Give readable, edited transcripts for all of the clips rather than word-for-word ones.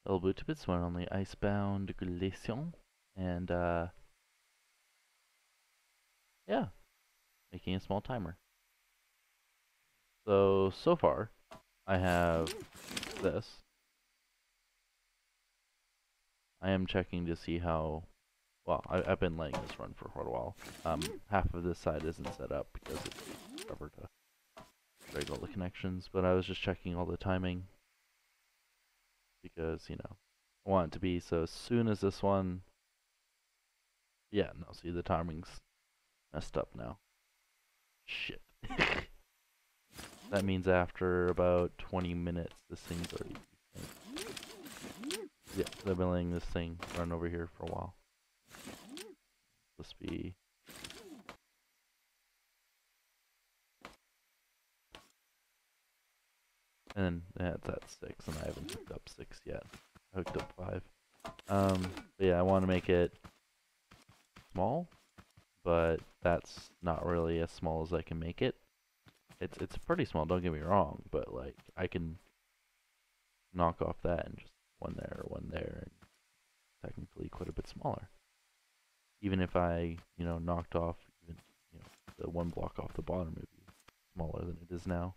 El Butibits one only Icebound Glaceon, and yeah, making a small timer. So far, I have this. I am checking to see how, well, I've been letting this run for quite a while. Half of this side isn't set up because it takes forever to break all the connections, but I was just checking all the timing because, you know, I want it to be so as soon as this one, yeah, no, see the timing's messed up now. Shit. That means after about 20 minutes, this thing's already. Yeah, I've been letting this thing run over here for a while. This be. And yeah, it's at 6, and I haven't hooked up 6 yet. I hooked up 5. But yeah, I want to make it small, but that's not really as small as I can make it. It's pretty small, don't get me wrong, but like I can knock off that and just one there, and technically quite a bit smaller. Even if I, you know, knocked off even, you know, the one block off the bottom, it'd be smaller than it is now.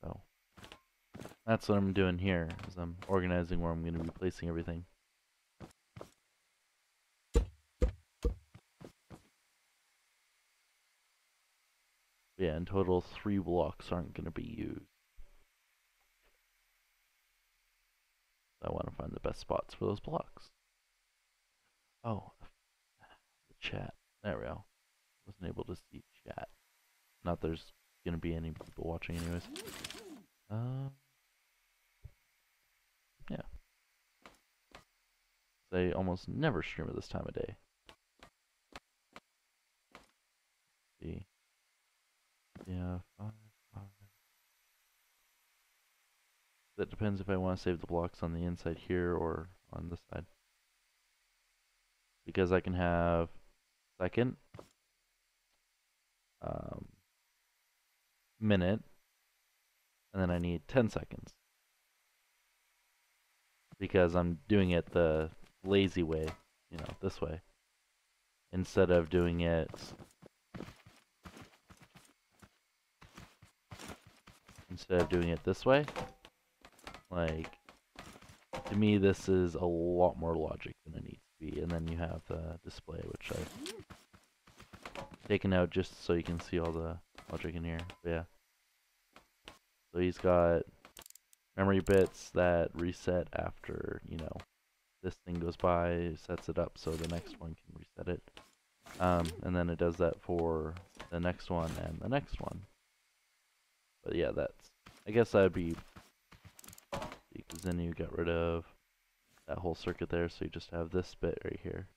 So that's what I'm doing here, is I'm organizing where I'm going to be placing everything. Yeah, in total, 3 blocks aren't going to be used. I want to find the best spots for those blocks. Oh, the chat. There we go. Wasn't able to see chat. Not there's going to be any people watching anyways. Yeah. They almost never stream at this time of day. Let's see. Yeah, 5, 5. That depends if I want to save the blocks on the inside here or on this side. Because I can have second, minute, and then I need 10 seconds. Because I'm doing it the lazy way, you know, this way. Instead of doing it this way. Like, to me, this is a lot more logic than it needs to be. And then you have the display, which I've taken out just so you can see all the logic in here. But yeah. So he's got memory bits that reset after, you know, this thing goes by, sets it up so the next one can reset it. And then it does that for the next one and the next one. But yeah, that's, I guess that would be, because then you get rid of that whole circuit there, so you just have this bit right here.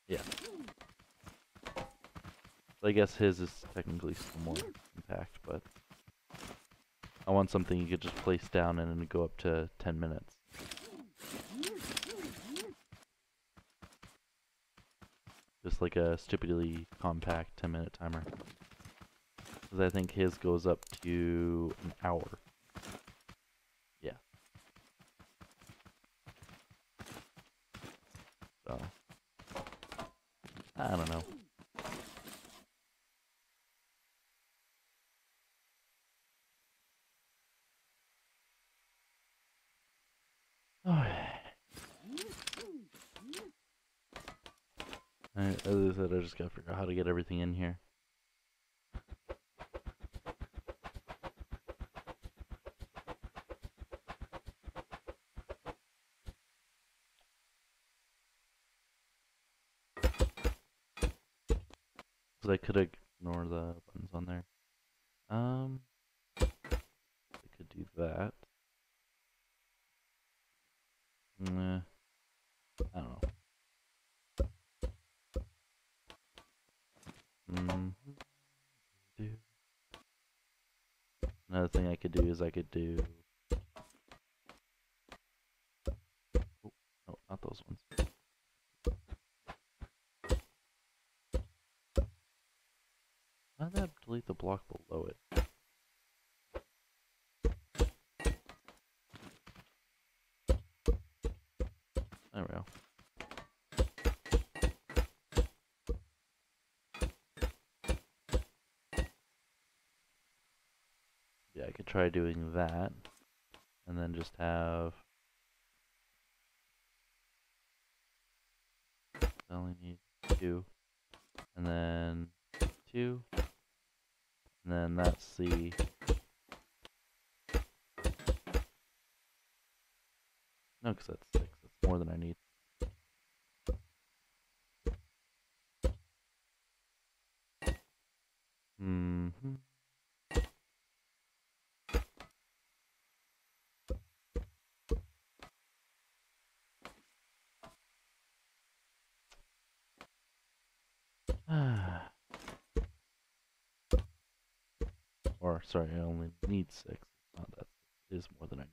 Yeah. So I guess his is technically still more compact, but I want something you could just place down and then go up to 10 minutes. Just like a stupidly compact 10-minute timer. Because I think his goes up to an hour. Yeah. So, I don't know. As I said, I just gotta figure out how to get everything in here. Because I could ignore the buttons on there. I could do that. Nah, I don't know. Another thing I could do is I could do. Oh, no, not those ones. How did that delete the block below it? I could try doing that, and then just have. I only need 2, and then 2, and then that's the. No, because that's 6. That's more than I need. Mm-hmm. Or, sorry, I only need 6. Not that. It is more than I need.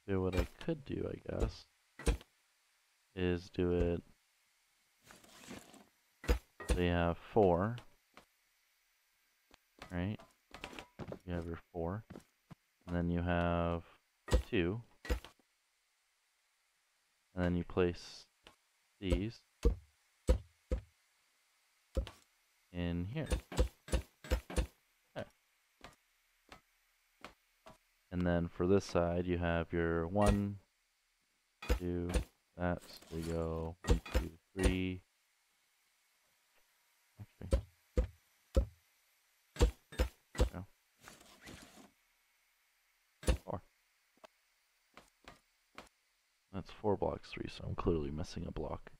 So what I could do, I guess, is do it. So you have 4, right? You have your 4, and then you have 2, and then you place these in here. Okay. And then for this side, you have your 1, 2, that's, there you go, 1, 2, 3. Actually, no, 4. That's 4 blocks, 3, so I'm clearly missing a block.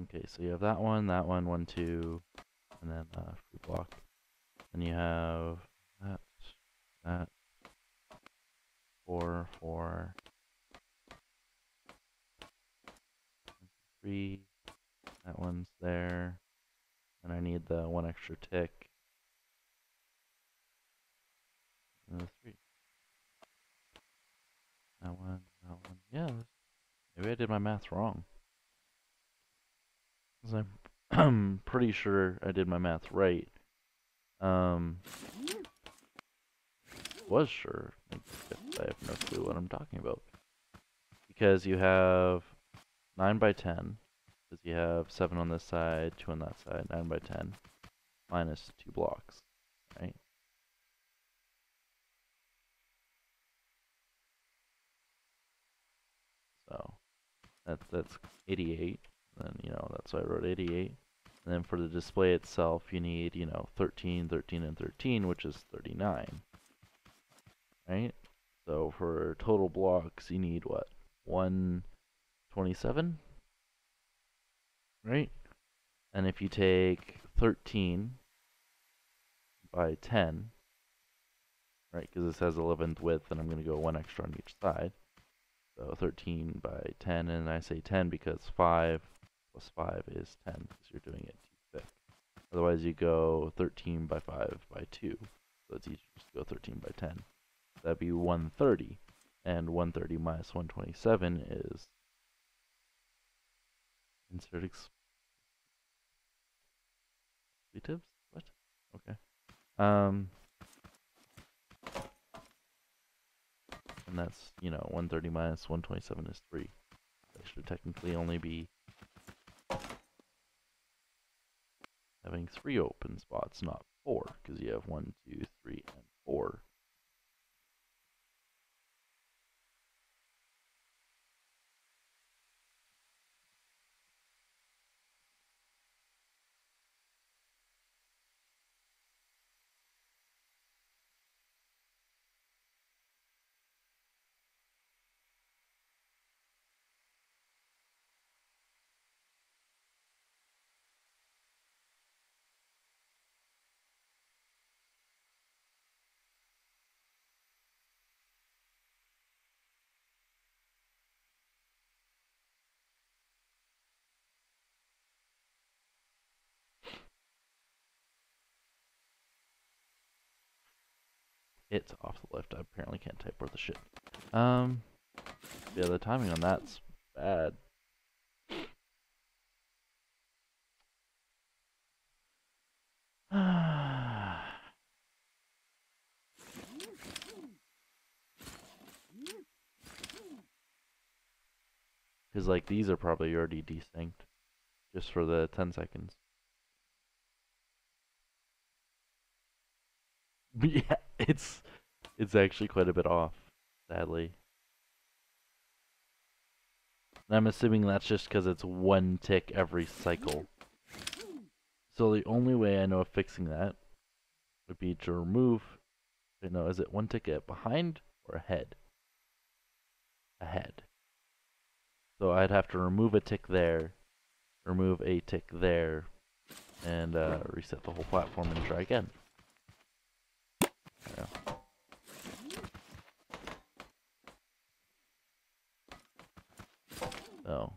Okay, so you have that one, 1, 2, and then free block. And you have that, 4, 4, 3, that one's there, and I need the 1 extra tick, and the 3. That one, yeah, maybe I did my math wrong. 'Cause I'm pretty sure I did my math right. Was sure. I have no clue what I'm talking about. Because you have 9 by 10, because you have 7 on this side, 2 on that side, 9 by 10, minus 2 blocks, right? So that's 88. Then, that's why I wrote 88. And then for the display itself, you need, 13, 13, and 13, which is 39, right? So for total blocks, you need what? 127, right? And if you take 13 by 10, right, because this has 11th width, and I'm going to go 1 extra on each side. So 13 by 10, and I say 10 because 5 plus 5 is 10, because you're doing it 2 thick. Otherwise, you go 13 by 5 by 2. So it's easier just to go 13 by 10. That'd be 130. And 130 minus 127 is... Insert expletives? What? Okay. And that's, 130 minus 127 is 3. I should technically only be having 3 open spots, not 4, because you have 1, 2, 3, and 4. It's off the left. I apparently can't type worth a shit. Yeah, the timing on that's bad. Because like these are probably already desynced just for the 10 seconds. But yeah, it's actually quite a bit off, sadly. And I'm assuming that's just because it's one tick every cycle. So the only way I know of fixing that would be to remove. No, is it one tick behind or ahead? Ahead. So I'd have to remove a tick there, remove a tick there, and reset the whole platform and try again. There we go. So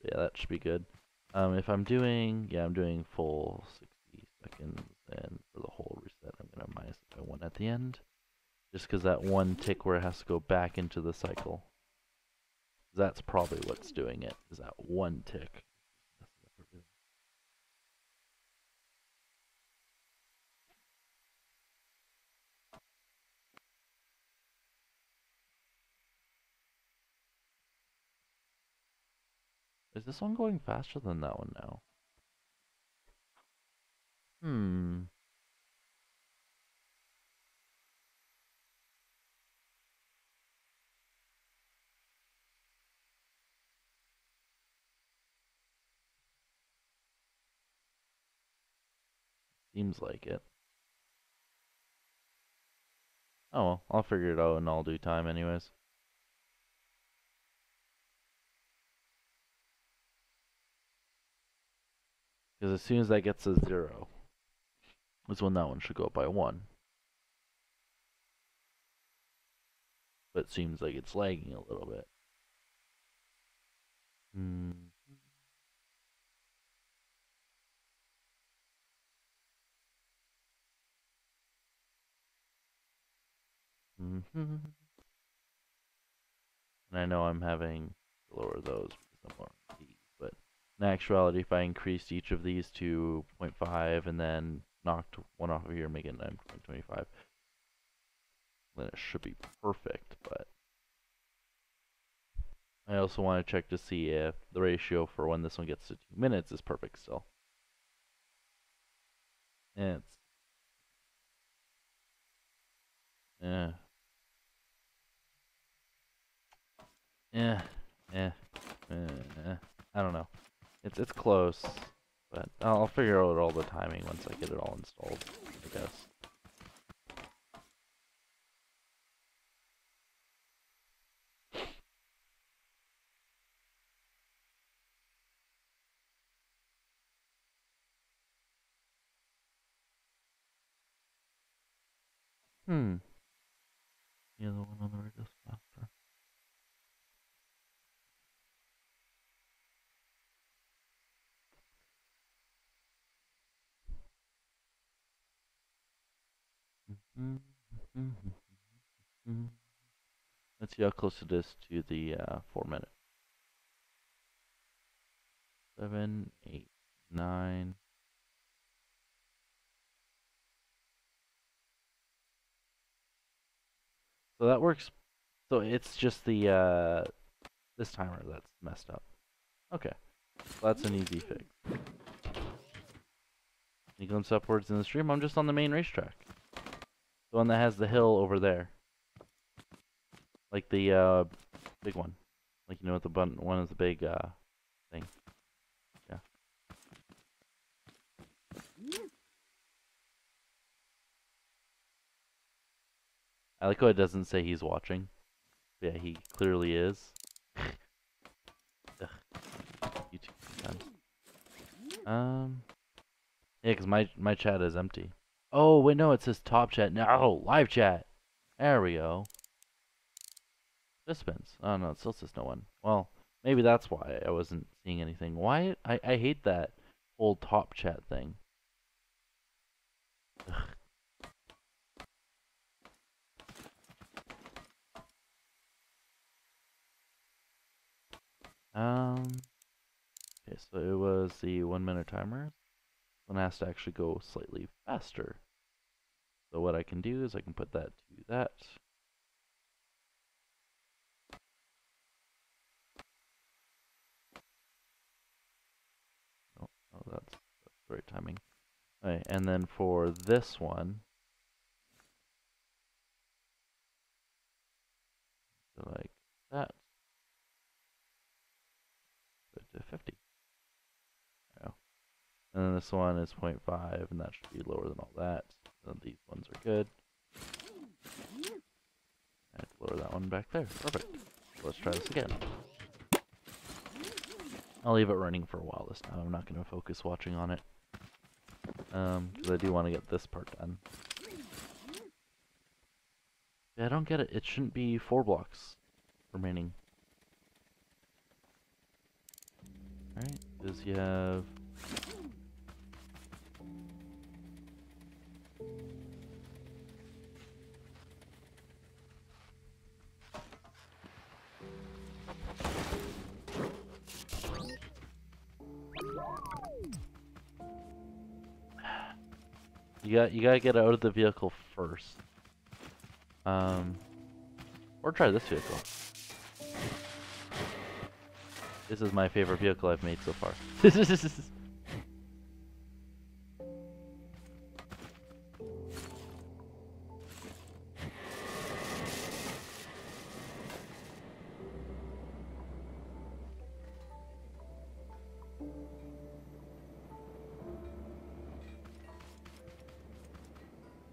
yeah, that should be good. If I'm doing, yeah, I'm doing full 60 seconds, and for the whole reset, I'm gonna minus it by 1 at the end, just because that one tick where it has to go back into the cycle. That's probably what's doing it, is that one tick. Is this one going faster than that one now? Hmm. Seems like it. Oh well, I'll figure it out in all due time anyways. Because as soon as that gets to 0, is when that one should go up by 1. But it seems like it's lagging a little bit. Hmm. Mm-hmm. And I know I'm having to lower those because I'm lowering these, but in actuality, if I increased each of these to 0.5 and then knocked one off of here, make it 9.25, then it should be perfect. But I also want to check to see if the ratio for when this one gets to 2 minutes is perfect still. And it's, yeah, yeah, yeah, I don't know. It's close, but I'll figure out all the timing once I get it all installed, I guess. Hmm. The other one on the right is faster. Let's see how close it is to the 4 minute. 7, 8, 9. So that works. So it's just the this timer that's messed up. Okay, well, that's an easy fix. You glimpse upwards in the stream. I'm just on the main racetrack, the one that has the hill over there, like the big one, like you know, the one of the big thing. Yeah. I like how it doesn't say he's watching. Yeah, he clearly is. Ugh, YouTube sometimes. Yeah, because my chat is empty. Oh, wait, no, it says top chat. No, live chat. There we go. Participants. Oh, no, it still says no one. Well, maybe that's why I wasn't seeing anything. Why? I hate that whole top chat thing. Ugh. Okay, so it was the 1 minute timer. One has to actually go slightly faster. So what I can do is I can put that to that. that's the right timing. Alright, and then for this one, so like that, put it to 50. There we go. And then this one is 0.5, and that should be lower than all that. So these ones are good. I have to lower that one back there. Perfect. Let's try this again. I'll leave it running for a while this time. I'm not going to focus watching on it. Because I do want to get this part done. Yeah, I don't get it. It shouldn't be 4 blocks remaining. Alright, because you have... You gotta get out of the vehicle first. Or try this vehicle. This is my favorite vehicle I've made so far.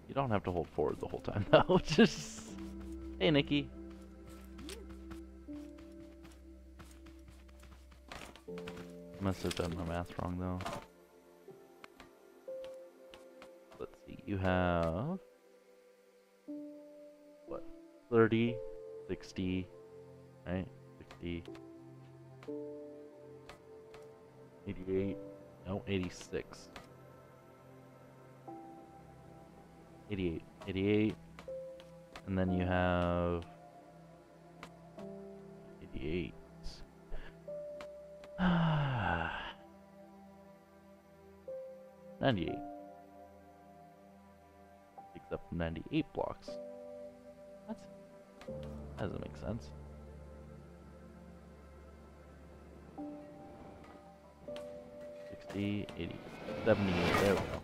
You don't have to hold forward the whole time though. Just... Hey, Nikki. Must have done my math wrong though. Let's see, you have... What? 30, 60, right? 60, 88, no, 86. 88, and then you have 88. 98. Takes up 98 blocks. That doesn't make sense. 60, 80, 78, there we go.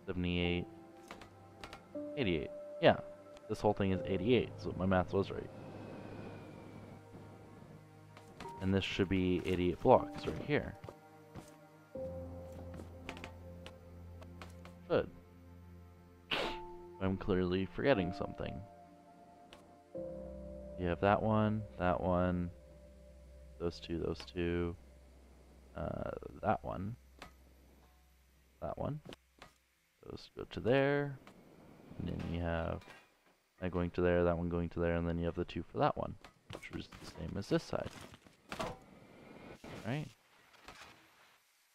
78, 88. Yeah, this whole thing is 88, so my math was right. And this should be 88 blocks right here. Good. I'm clearly forgetting something. You have that one, those two, that one. Those go to there, and then you have that going to there, that one going to there, and then you have the 2 for that one, which is the same as this side. Right?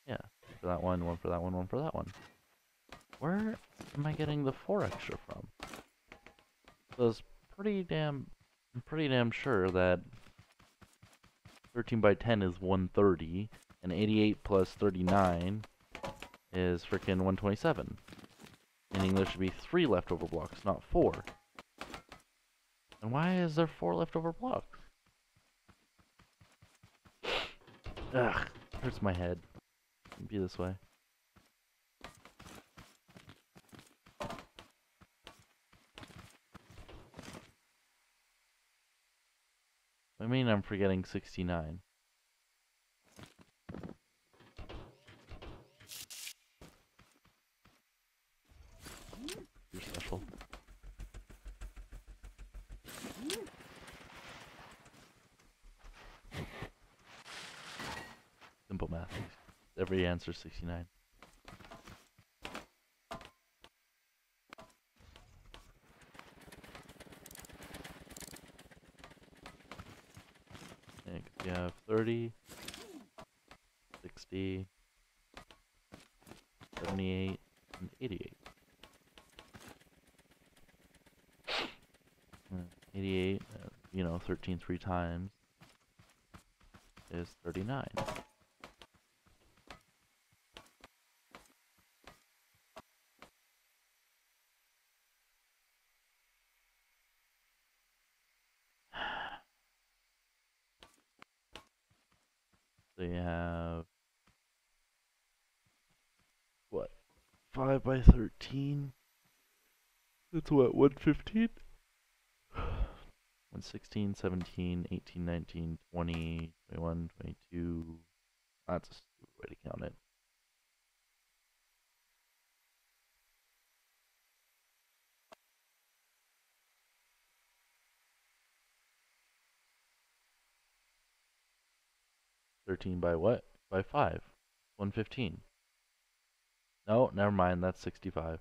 Yeah, for that one for that one for that one. Where am I getting the 4 extra from? So I was I'm pretty damn sure that 13 by 10 is 130, and 88 plus 39 is freaking 127. Meaning there should be 3 leftover blocks, not 4. And why is there 4 leftover blocks? Ugh, hurts my head. It'd be this way. I mean, I'm forgetting 69. You're special. Simple math. Every answer is 69. You have 30, 60, 78, and 88. 88, 13 3 times is 39. So you have, what, 5 by 13? That's what, 115? 116, 17, 18, 19, 20, 21, 22. That's a stupid way to count it. 13 by what? By 5. 115. No, never mind. That's 65.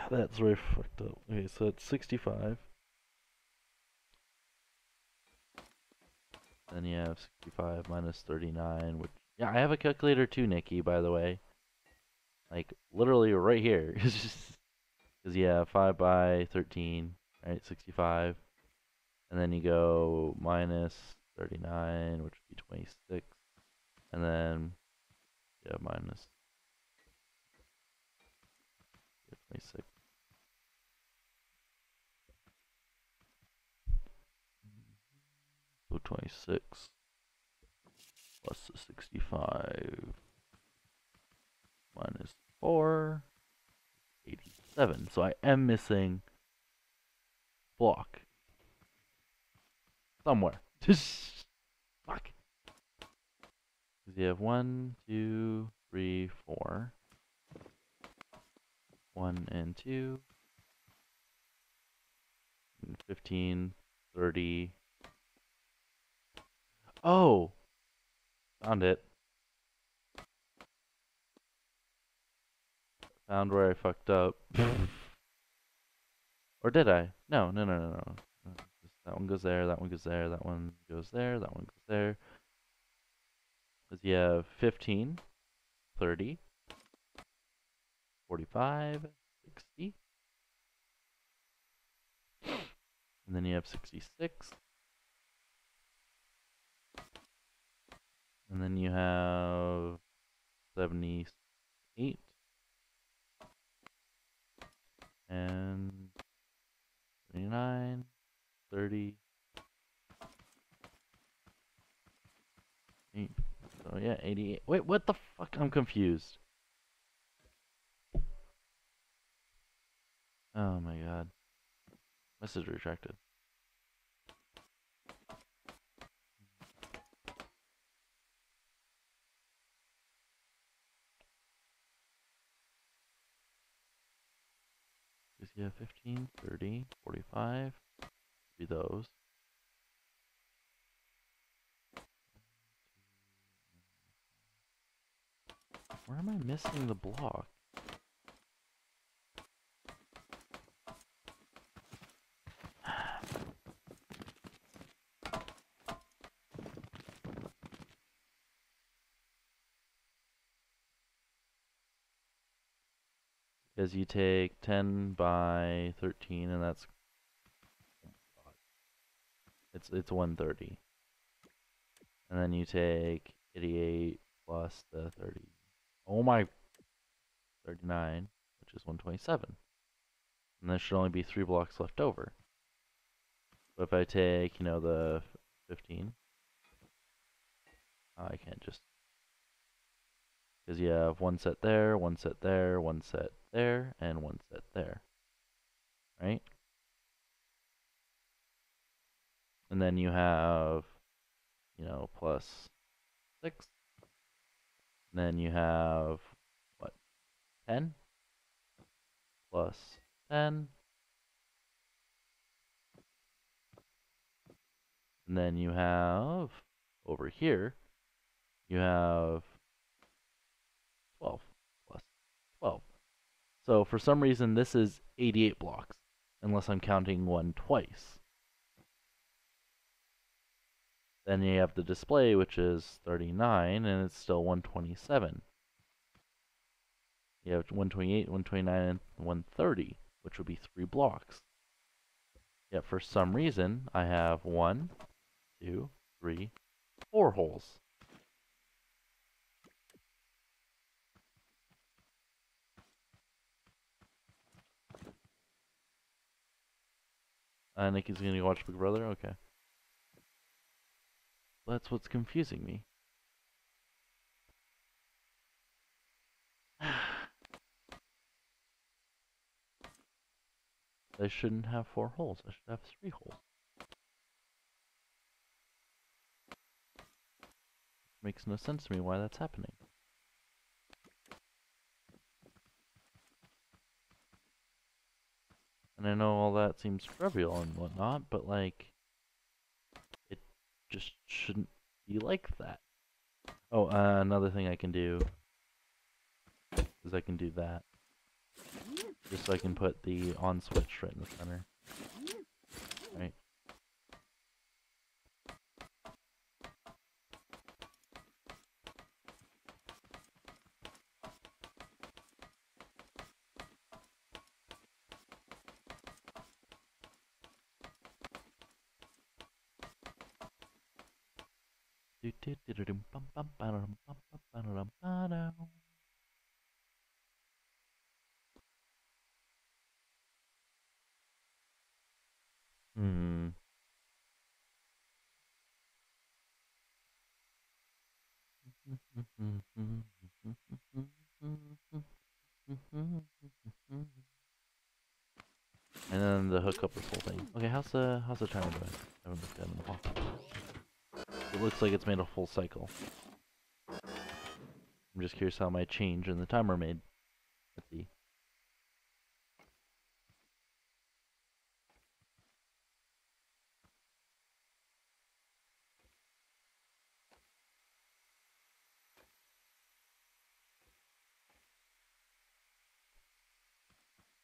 That's very fucked up. Okay, so it's 65. Then you have 65 minus 39, which... Yeah, I have a calculator too, Nikki, by the way. Like, literally right here. Because you have 5 by 13, right? 65. And then you go minus 39, which would be 26. And then, yeah, minus 26. So 26 plus the 65 minus 4, 87. So I am missing block somewhere. Fuck. Because you have 1, 2, 3, 4. 1 and 2. 15, 30. Oh! Found it. Found where I fucked up. Or did I? No, no, no, no, no. That one goes there, that one goes there, that one goes there, that one goes there. Because you have 15, 30, 45, 60. And then you have 66. And then you have 78. And 29, 30. So yeah, 88. Wait, what the fuck? I'm confused. Oh my god. Message retracted. Because you have 15, 30, 45. Be those. Where am I missing the block? Because you take 10 by 13, and that's it's 130. And then you take 88 plus the 30. Oh my, 39, which is 127. And there should only be 3 blocks left over. But if I take, you know, the 15, I can't just, because you have one set there, one set there, one set there, and one set there, right? And then you have, you know, plus 6. And then you have, what, 10? Plus 10. And then you have, over here, you have 12 plus 12. So for some reason, this is 88 blocks, unless I'm counting one twice. Then you have the display, which is 39, and it's still 127. You have 128, 129, and 130, which would be 3 blocks. Yet for some reason, I have 1, 2, 3, 4 holes. Nikki's gonna watch Big Brother? Okay. That's what's confusing me. I shouldn't have 4 holes. I should have 3 holes. Makes no sense to me why that's happening. And I know all that seems trivial and whatnot, but like, it just shouldn't be like that. Oh, another thing I can do is I can do that. Just so I can put the on switch right in the center. Right. Hmm. And then the hook up this whole thing. Okay, how's the timer doing? I haven't looked at it in a while. It looks like it's made a full cycle. I'm just curious how my change in the timer made. Let's see.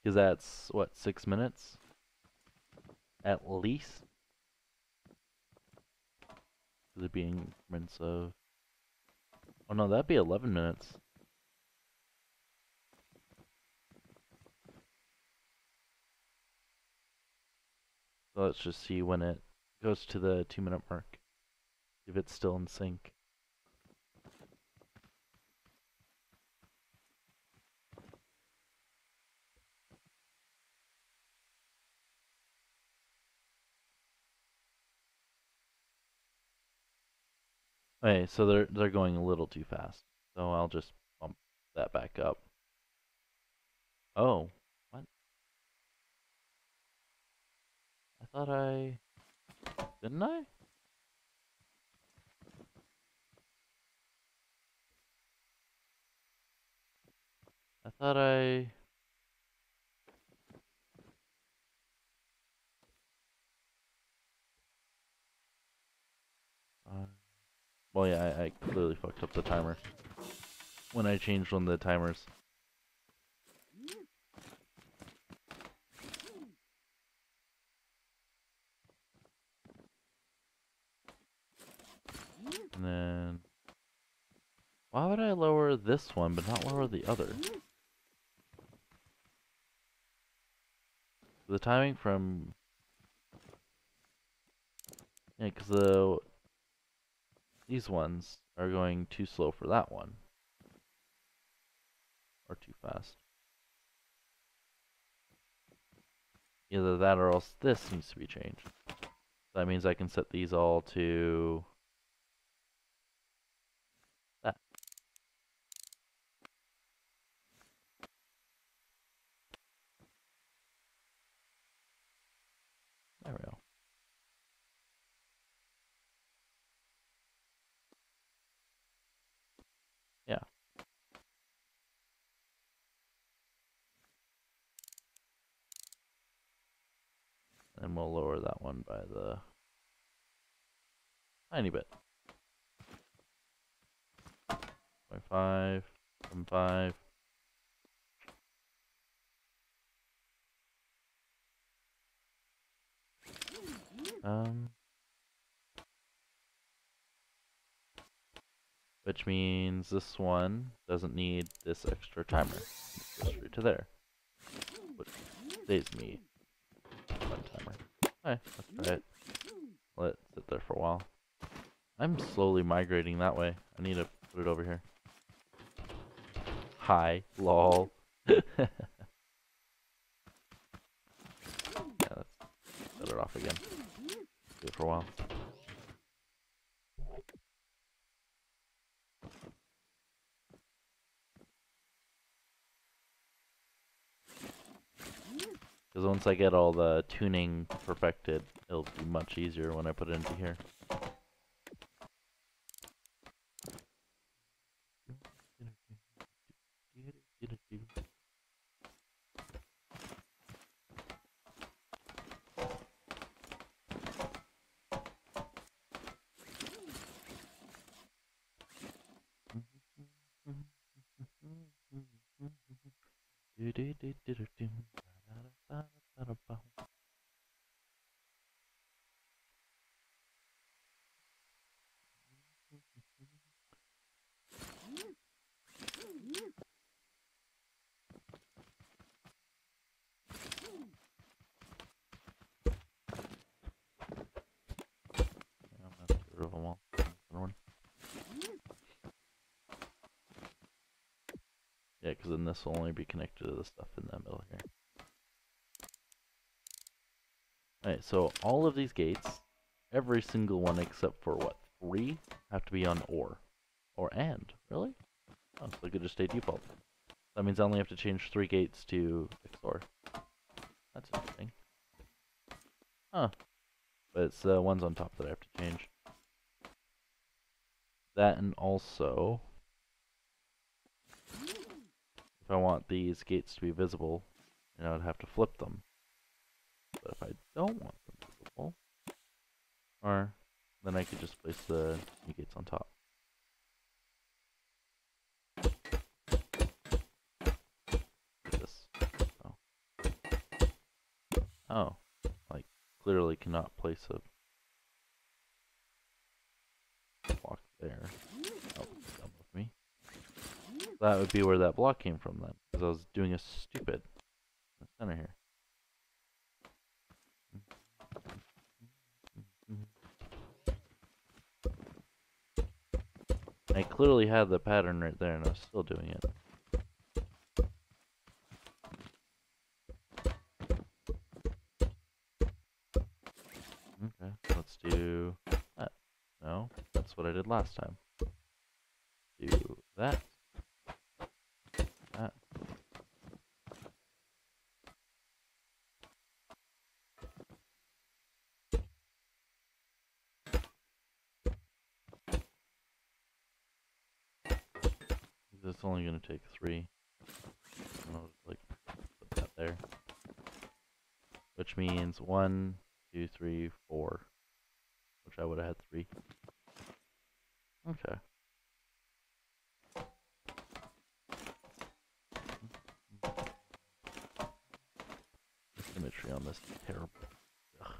Because that's, what, 6 minutes? At least? Because it'd be increments of... Oh no, that'd be 11 minutes. So let's just see when it goes to the 2-minute mark. If it's still in sync. Okay, so they're going a little too fast. So I'll just bump that back up. Oh, what? I thought I... Didn't I? I thought I... Well, yeah, I clearly fucked up the timer when I changed one of the timers. And then... Why would I lower this one but not lower the other? The timing from... Yeah, because these ones are going too slow for that one. Or too fast. Either that or else this needs to be changed. That means I can set these all to... that. There we go. Yeah. And we'll lower that one by the tiny bit. 0.5, 0.5. Which means this one doesn't need this extra timer. It goes straight to there. Which saves me one timer. Alright, let's try it. Let it sit there for a while. I'm slowly migrating that way. I need to put it over here. Hi, lol. Yeah, let's set it off again. Do it for a while. Because once I get all the tuning perfected, it'll be much easier when I put it into here. Yeah, because then this will only be connected to the stuff in the middle here. Alright, so all of these gates, every single one except for what, 3, have to be on OR. Or AND, really? Oh, so it could just stay default. That means I only have to change 3 gates to XOR. That's interesting. Huh. But it's the ones on top that I have to change. That, and also, if I want these gates to be visible, you know, I'd have to flip them. But if I don't want them visible, or then I could just place the new gates on top. Like this. Oh, like clearly cannot place a block there. Oh, dumb of me. That would be where that block came from then, because I was doing a stupid in the center here. I clearly had the pattern right there, and I was still doing it. Okay, let's do that. No, that's what I did last time. Do that. That. It's only gonna take 3. I'll like put that there. Which means 1, 2, 3, 4. Which I would have had 3. Okay. The symmetry on this is terrible. Ugh.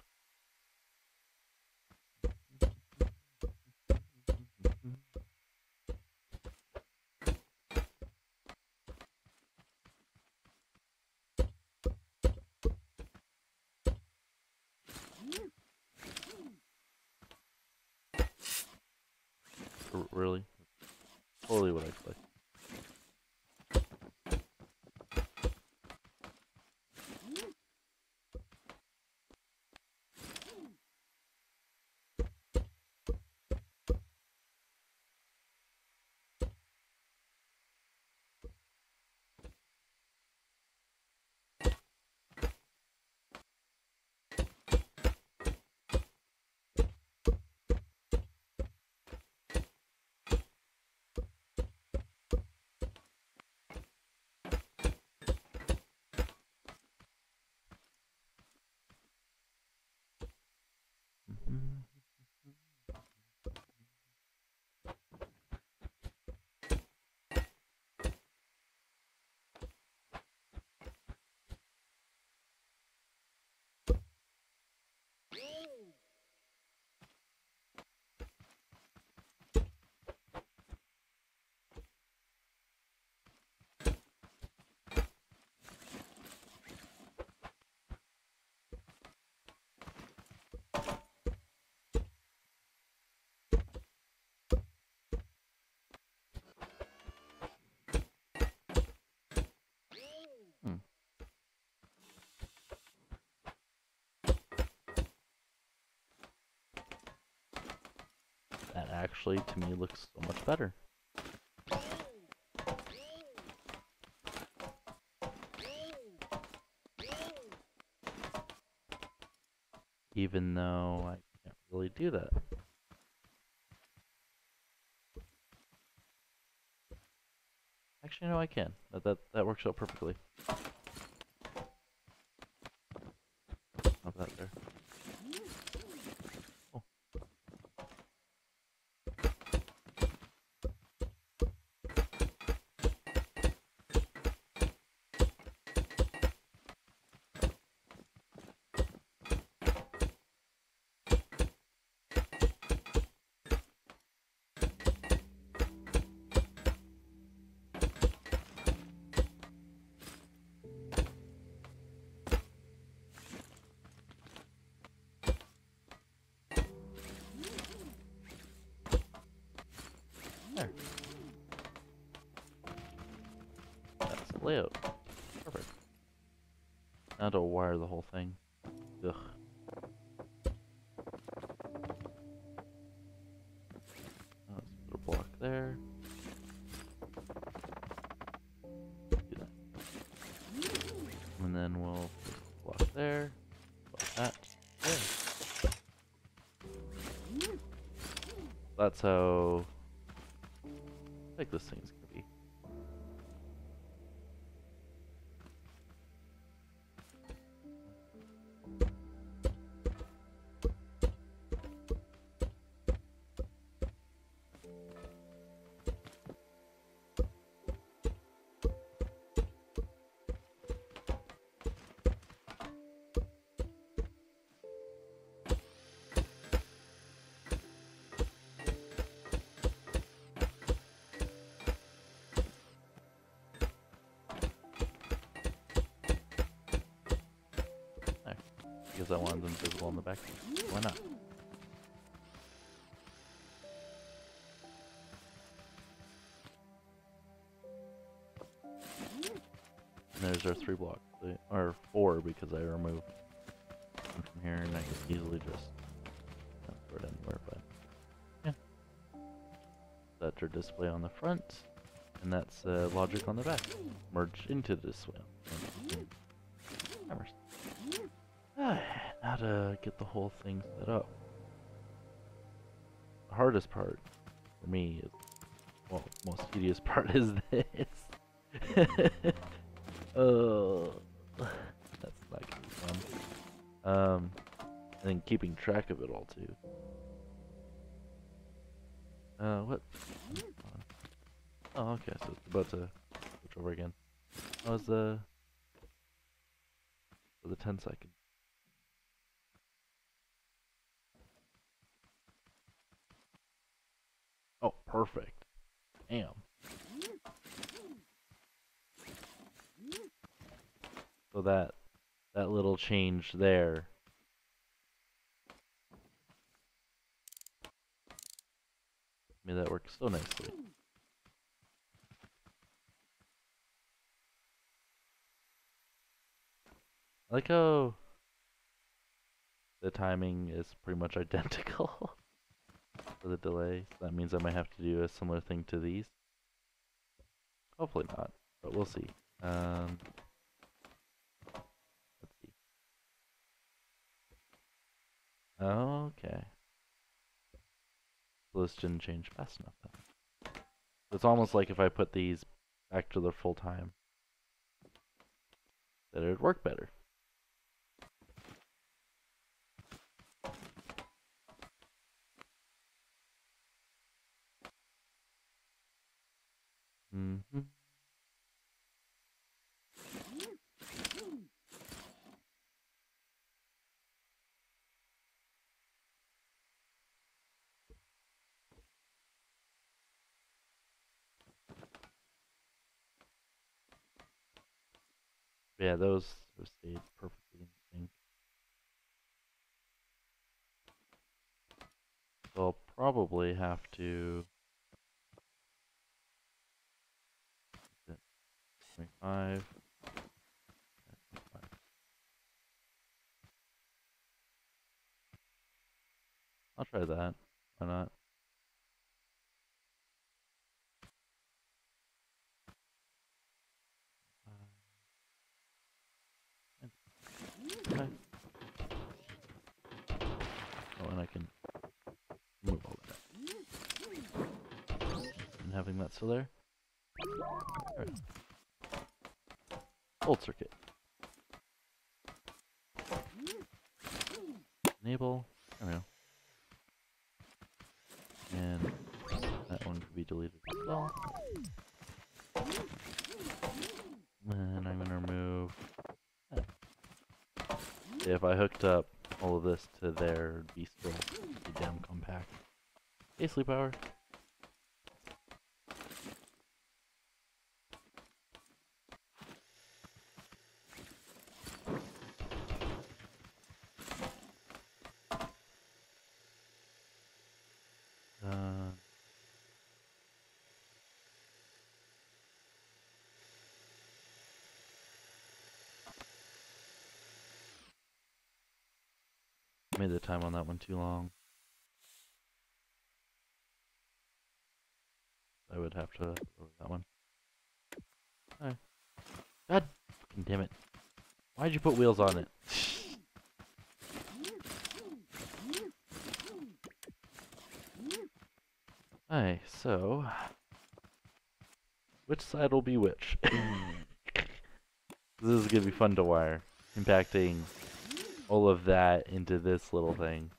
Really? Totally what I expect. That actually, to me, looks so much better. even though I can't really do that. Actually, no, I can. That works out perfectly. Not that there. Oh. There. That's the layout. Perfect. Now to wire the whole thing. Ugh. Let's put a block there. Do that. And then we'll put a block there. Block that. There. That's how big this thing's gonna be. There. Because I wanted them visible on the back. Why not? And there's our 3 blocks. Or 4 because I removed one from here and I can easily just throw it anywhere, but yeah. That's our display on the front, and that's logic on the back. Merge into the display. Timers. Now to get the whole thing set up. The hardest part for me is, well, most tedious part is this. Oh, that's not gonna be fun. And then keeping track of it all too. What? Oh, okay, so it's about to switch over again. That was the 10 seconds. Oh, perfect. Damn. So that little change there made that work so nicely. I like how the timing is pretty much identical for the delay. So that means I might have to do a similar thing to these. Hopefully not, but we'll see. Let's see. Okay. So this didn't change fast enough then. It's almost like if I put these back to their full time, that it would work better. Mm-hmm. Yeah, those stayed perfectly in sync. So I'll probably have to 25. I'll try that. Why not? Okay. think that's still there. Alright. Old circuit. Enable. There we go. And that one could be deleted as well. And I'm gonna remove that. If I hooked up all of this to there, it'd be still pretty damn compact. Hey, sleep hour. Made the time on that one too long. I would have to lower that one. Alright. God fucking damn it. Why'd you put wheels on it? Alright, so which side will be which? This is gonna be fun to wire. Impacting all of that into this little thing.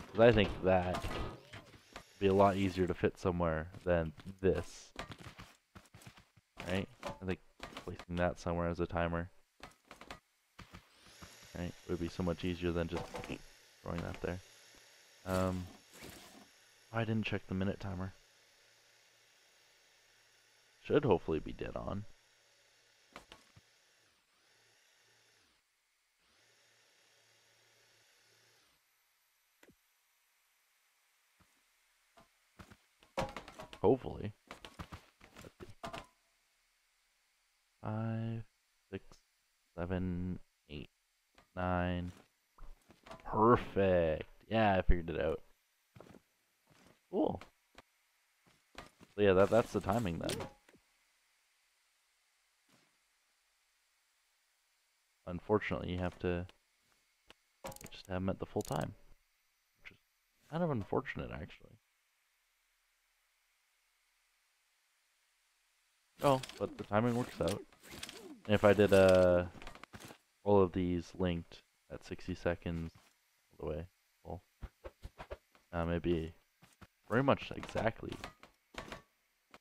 Because I think that would be a lot easier to fit somewhere than this. Right? I think placing that somewhere as a timer. Right? Would be so much easier than just throwing that there. I didn't check the minute timer. Should hopefully be dead on. Hopefully. Let's see. 5, 6, 7, 8, 9. Perfect. Yeah, I figured it out. Cool. So yeah, that's the timing then. Unfortunately, you have to just have them at the full time, which is kind of unfortunate actually. Oh, but the timing works out. And if I did all of these linked at 60 seconds all the way, well, maybe very much exactly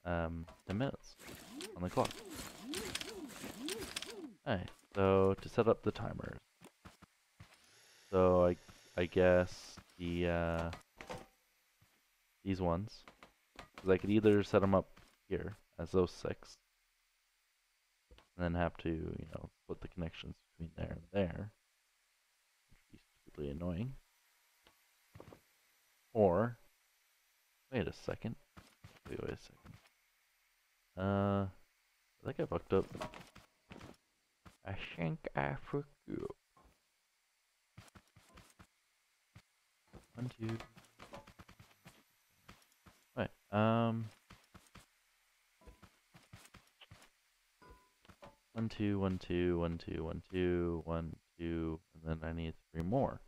10 minutes on the clock. Alright, so to set up the timers. So I guess the these ones, because I could either set them up here as those 6, and then have to, you know, put the connections between there and there, which would be stupidly annoying. Or, wait a second. Wait a second. I think I fucked up. I think I fucked up. 1, 2. Wait, 1, 2, 1, 2, 1, 2, 1, 2, 1, 2, and then I need 3 more.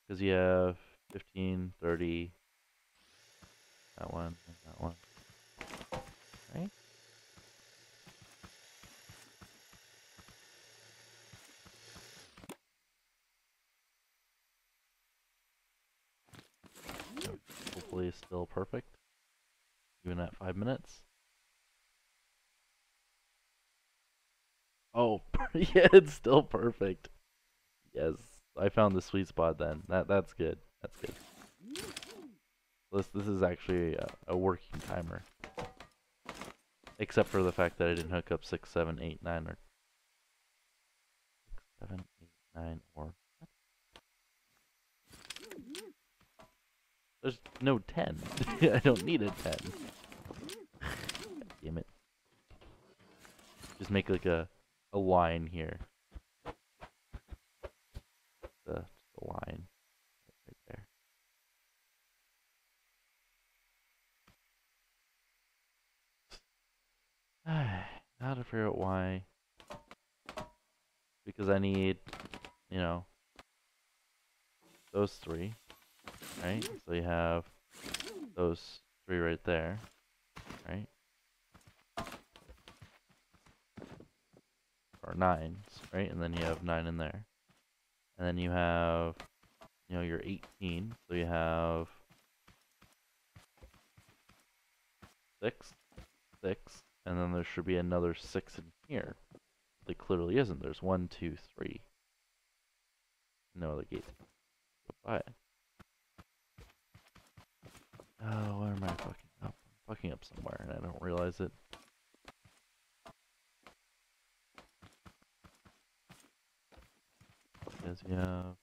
Because you have 15, 30, that one, and that one. Right? So hopefully it's still perfect, even at 5 minutes. Oh, yeah, it's still perfect. Yes, I found the sweet spot then. That's good. That's good. This is actually a working timer. Except for the fact that I didn't hook up 6, 7, 8, 9, or 6, 7, 8, 9, or what? There's no 10. I don't need a 10. God damn it. Just make like a line here. The line right there. Now to figure out why. Because I need, you know, those three, right? So you have those three right there, right? Or nines, right? And then you have 9 in there. And then you have, you know, your 18. So you have 6, 6, and then there should be another 6 in here. There clearly isn't. There's 1, 2, 3. No other gates. Goodbye. Oh, where am I fucking up? I'm fucking up somewhere and I don't realize it. Because you have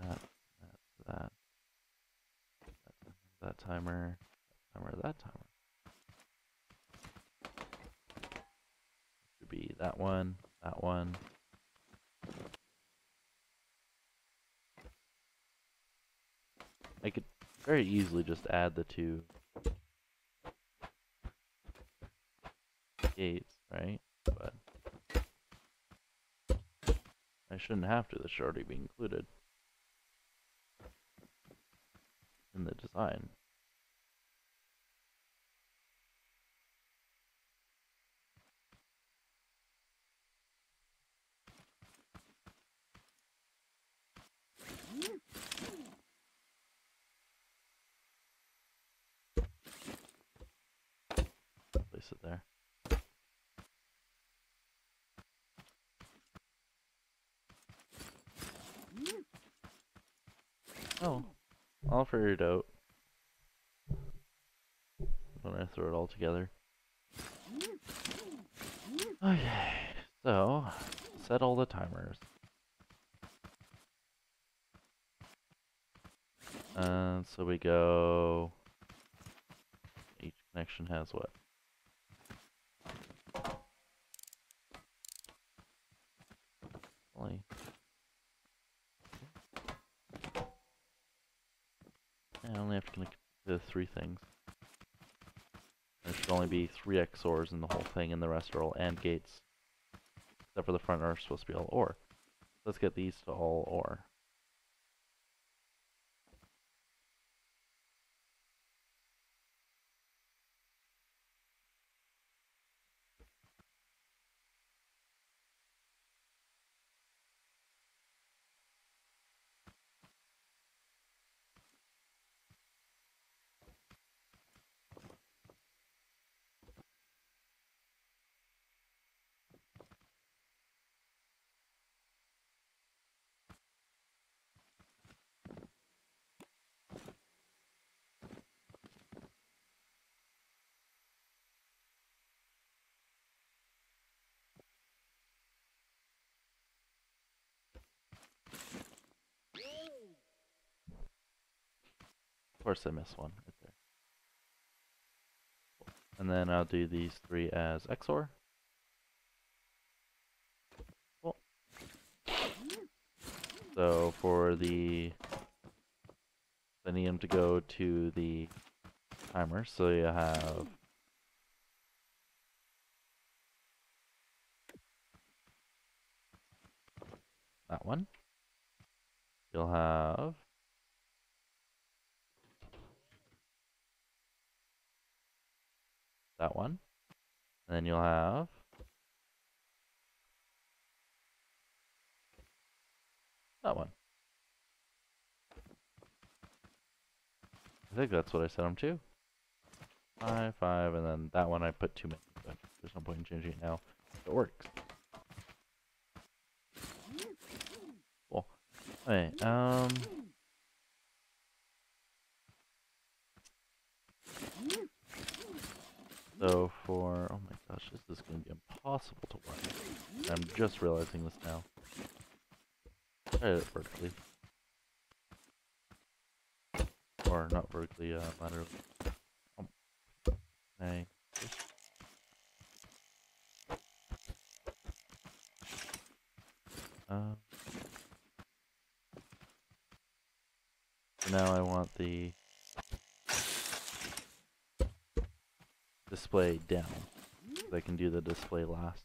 that, that, that timer, that timer. Should be that one, that one. I could very easily just add the 2 gates, right? But I shouldn't have to. That should already be included in the design. Place it there. Oh, I'll figure it out when I throw it all together. Okay, so set all the timers. And so we go, each connection has what? Only, I only have to connect to 3 things. There should only be 3 XORs in the whole thing, and the rest are all AND gates. Except for the front are supposed to be all OR. Let's get these to all OR. Of course I missed one right there. And then I'll do these 3 as XOR. Cool. So for the, I need them to go to the timer. So you have that one. You'll have that one. And then you'll have that one. I think that's what I set them to. 5, 5, and then that one I put too many, but there's no point in changing it now. It works. Cool. Okay, so for, oh my gosh, this is going to be impossible to run. I'm just realizing this now. Try it vertically. Or not vertically, laterally. Okay. So now I want the display down. So I can do the display last.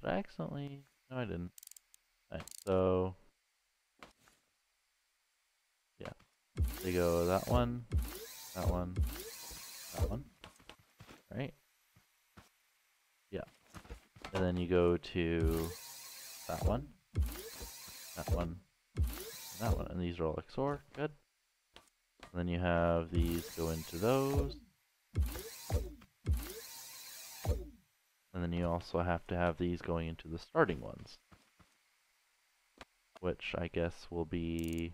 Did I accidentally? No, I didn't. Alright, so yeah, they go that one, that one, that one, right? Yeah, and then you go to that one, and that one, and these are all XOR, good. And then you have these go into those, and then you also have to have these going into the starting ones, which I guess will be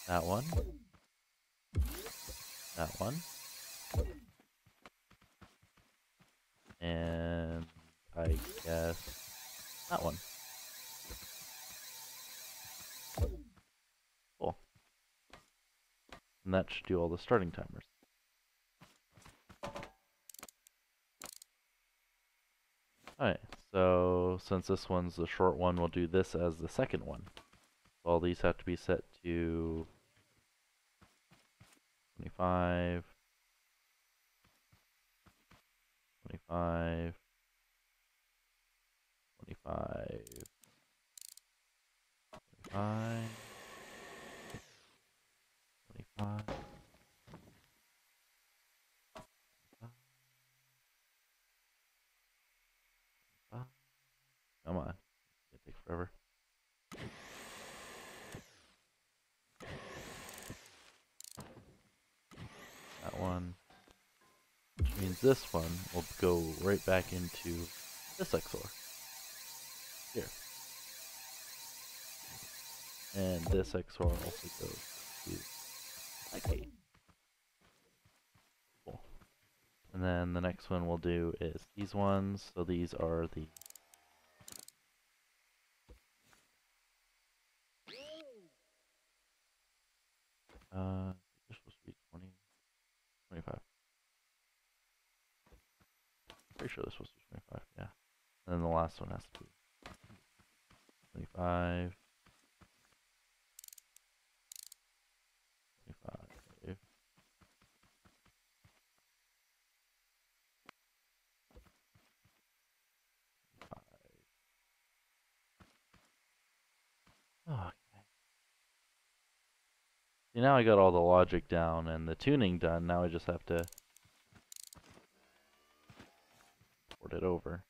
that one, and I guess that one. Cool. And that should do all the starting timers. Alright, so since this one's the short one, we'll do this as the second one. All these have to be set to 25, 25, 25, 25, 25, 25. Come on, it's gonna take forever. That one, which means this one will go right back into this XOR here, and this XOR also goes to that gate. Cool. And then the next one we'll do is these ones. So these are the this was supposed to be 20, 25. Pretty sure this was 25, yeah. And then the last one has to be 25, 25, 25. Oh, okay. See, now I got all the logic down and the tuning done. Now I just have to port it over.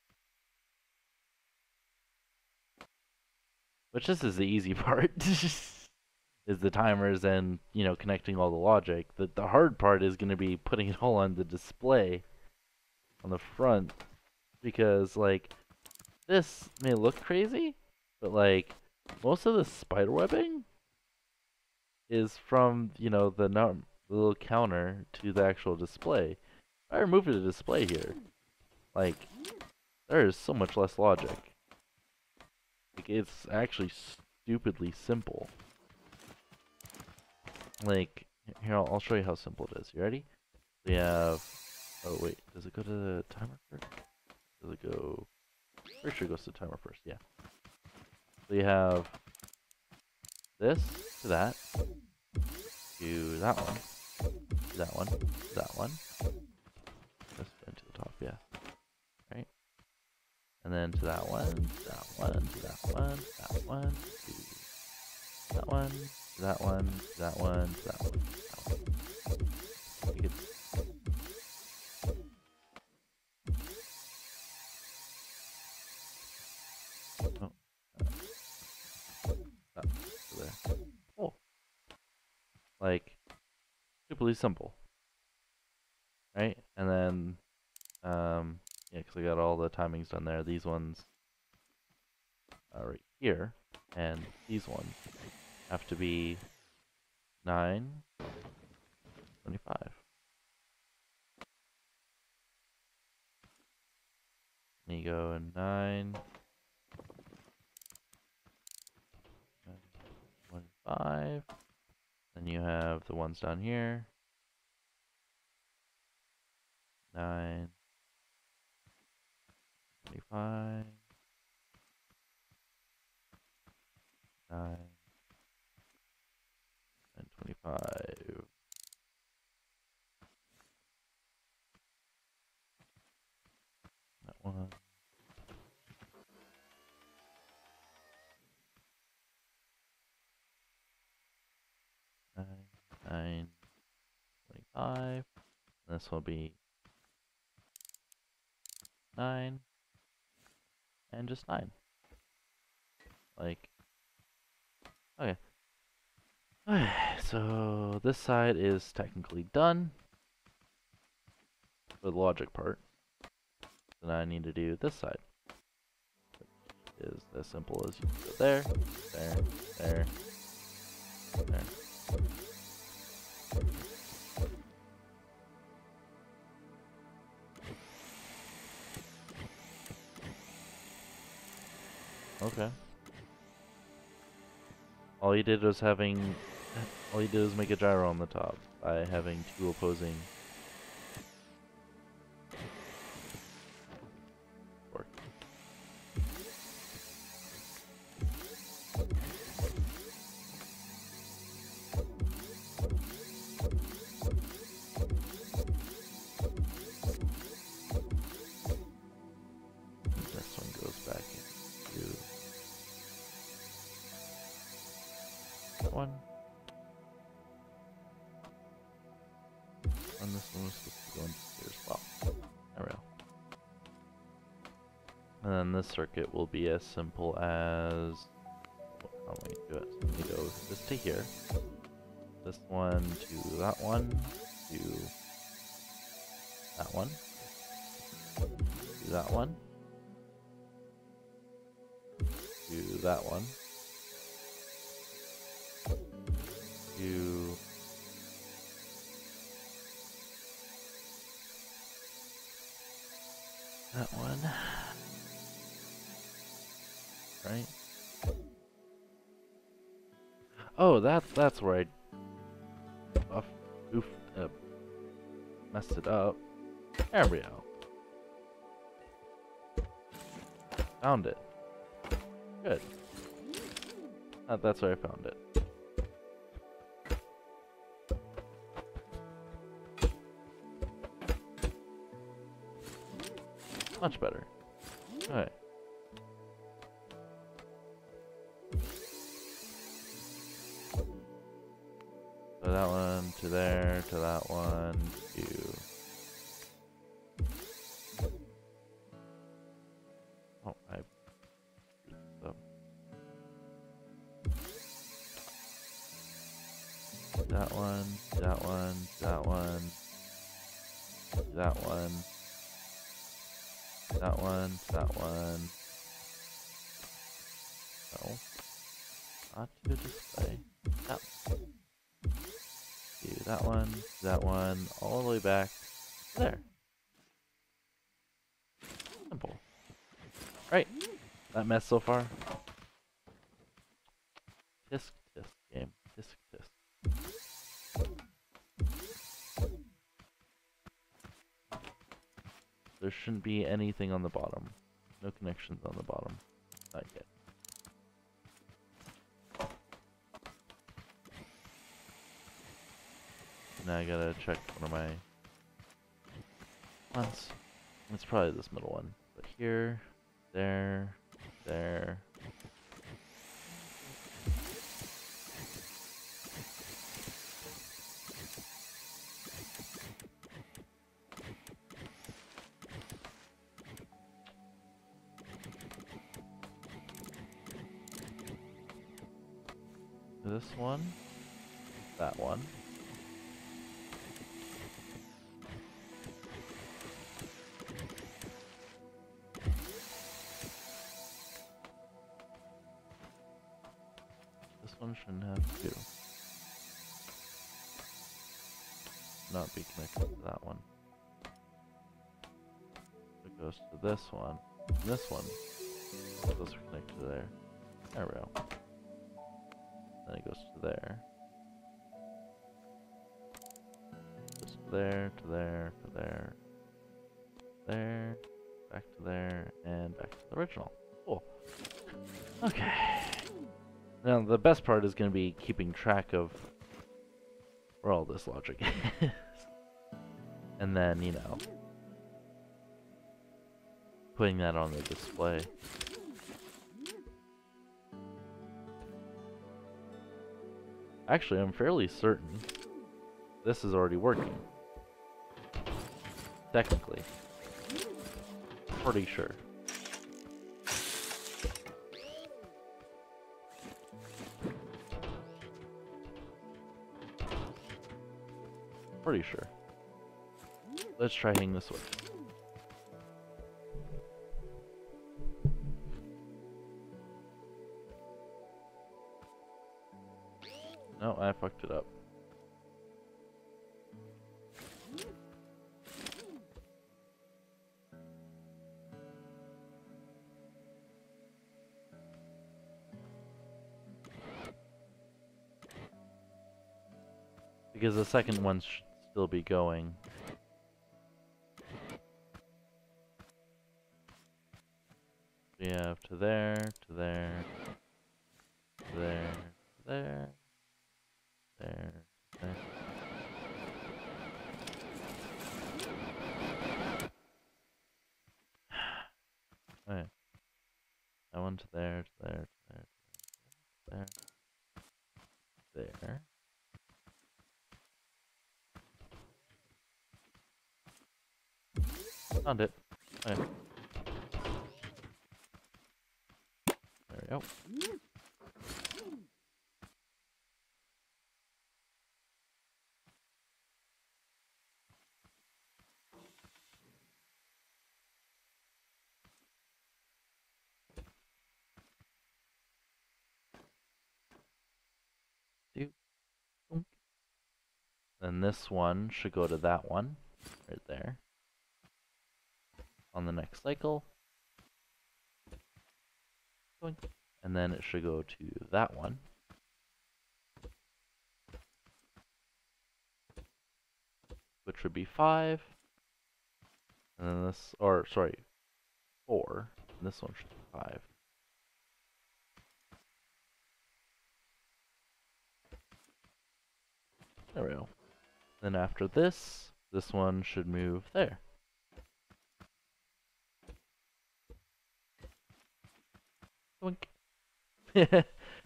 Which this is the easy part. Is the timers and, you know, connecting all the logic. The hard part is going to be putting it all on the display on the front, because like this may look crazy, but like most of the spider webbing is from, you know, the little counter to the actual display. If I remove the display here, like there is so much less logic. Like it's actually stupidly simple. Like here, I'll show you how simple it is. You ready? We have. Oh wait, does it go to the timer first? Does it go? Pretty sure it goes to the timer first. Yeah. So you have this to that, to that one, to that one, to that one. This into the top, yeah. Right. And then to that one, to that one, to that one, to that one, to that one, to that one, to that one, to that one. Oh, that there. Oh, like stupidly simple, right? And then, yeah, because I got all the timings done there. These ones right here, and these ones have to be 9, 25. And you go 9, 25. Then you have the ones down here. 9, 25, 9, and 25. That one. 9, 25. And this will be 9 and just 9. Like, okay. Okay, so this side is technically done for the logic part. So now I need to do this side. Which is as simple as you go there, there, there, there. Okay. All you did was make a gyro on the top by having two opposing forks. This one goes back into that one. And this one was supposed to go into here as well. There we go. And then this circuit will be as simple as, how am I going to do it? So let me go this to here, this one to that one, to that one, to that one, to that one, to that one, right? Oh, that's where I messed it up. There we go. Found it. Good. That's where I found it. Much better. Alright. So that one to there, to that one, to... Oh, I... That one, that one, that one, that one, that one, that one. No. Not to display. That one. Do that one, all the way back there. Simple. Right. That mess so far. Tisk tisk game. Tisk tisk. There shouldn't be anything on the bottom. No connections on the bottom. Not yet. Now I gotta check one of my ones. It's probably this middle one. But here, there, there. This one, that one. This one shouldn't have to not be connected to that one. It goes to this one, and this one. Those are connected to there. There we go. Then it goes to there. Goes to there, to there, to there. There, back to there, and back to the original. Cool. Okay. Now the best part is going to be keeping track of where all this logic is. And then, you know, putting that on the display. Actually, I'm fairly certain this is already working. Technically. Pretty sure. Pretty sure. Let's try hitting this way. No, I fucked it up. Because the second one should still be going. We have to there, to there, to there, to there, there, there. Okay. That one to there, to there, to there, to there, there. Found it. Okay. There we go. Then this one should go to that one, right there. On the next cycle. And then it should go to that one. Which would be 5. And then this, or sorry, 4. And this one should be 5. There we go. Then after this, this one should move there. Boink.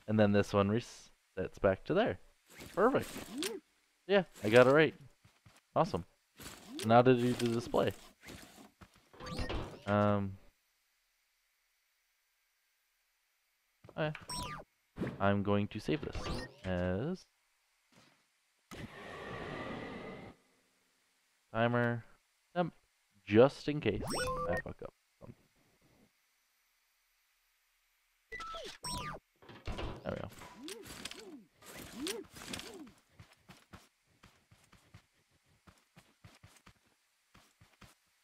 And then this one resets back to there. Perfect. Yeah, I got it right. Awesome. Now to do the display. Okay. I'm going to save this as timer temp, just in case I fuck up something. There we go.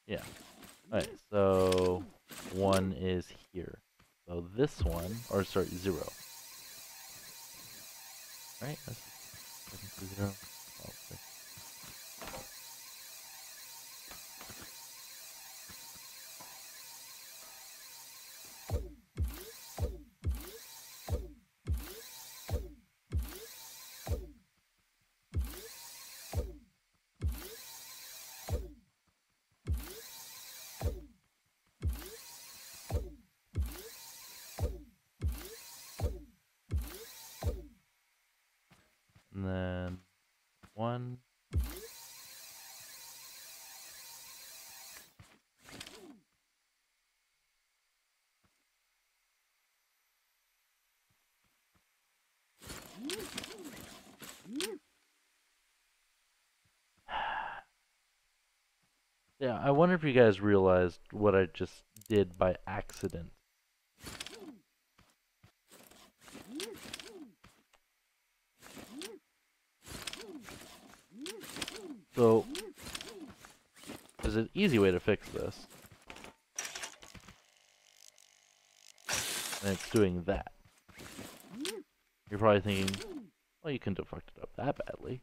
Yeah. Alright, so 1 is here. So this one, or sorry, 0. Right? That's 0. Oh, okay. And then 1. Yeah, I wonder if you guys realized what I just did by accident. So, there's an easy way to fix this. And it's doing that. You're probably thinking, well, you couldn't have fucked it up that badly.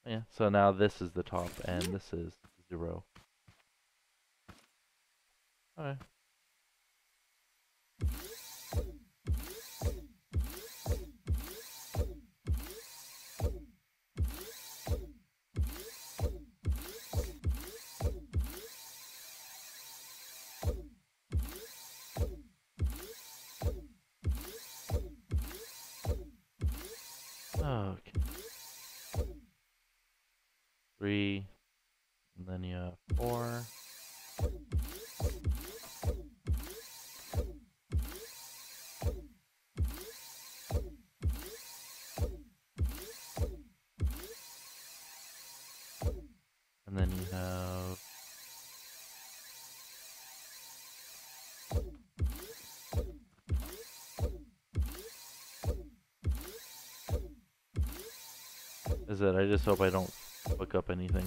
Yeah, so now this is the top and this is 0. Okay. Okay. 3, and then you have 4. And then you have is it? I just hope I don't fuck up anything.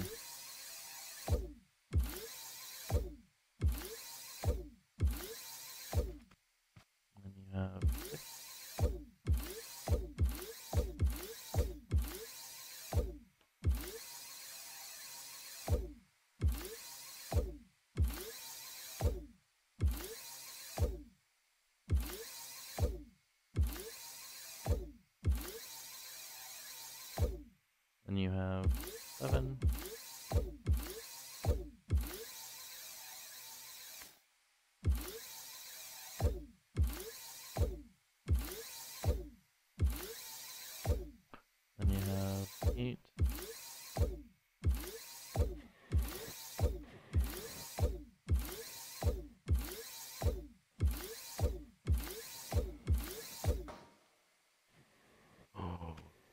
And then you have 6. And you have 7. Then you have 8.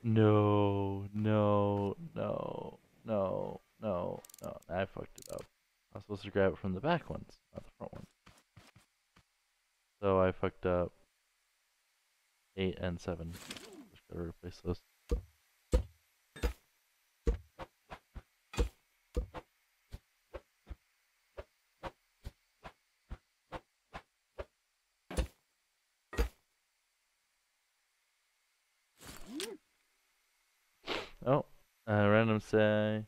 No, no, no, no, no, no. I fucked it up. I was supposed to grab it from the back ones, not the front ones. So I fucked up 8 and 7. Just gotta replace those. Oh, random say.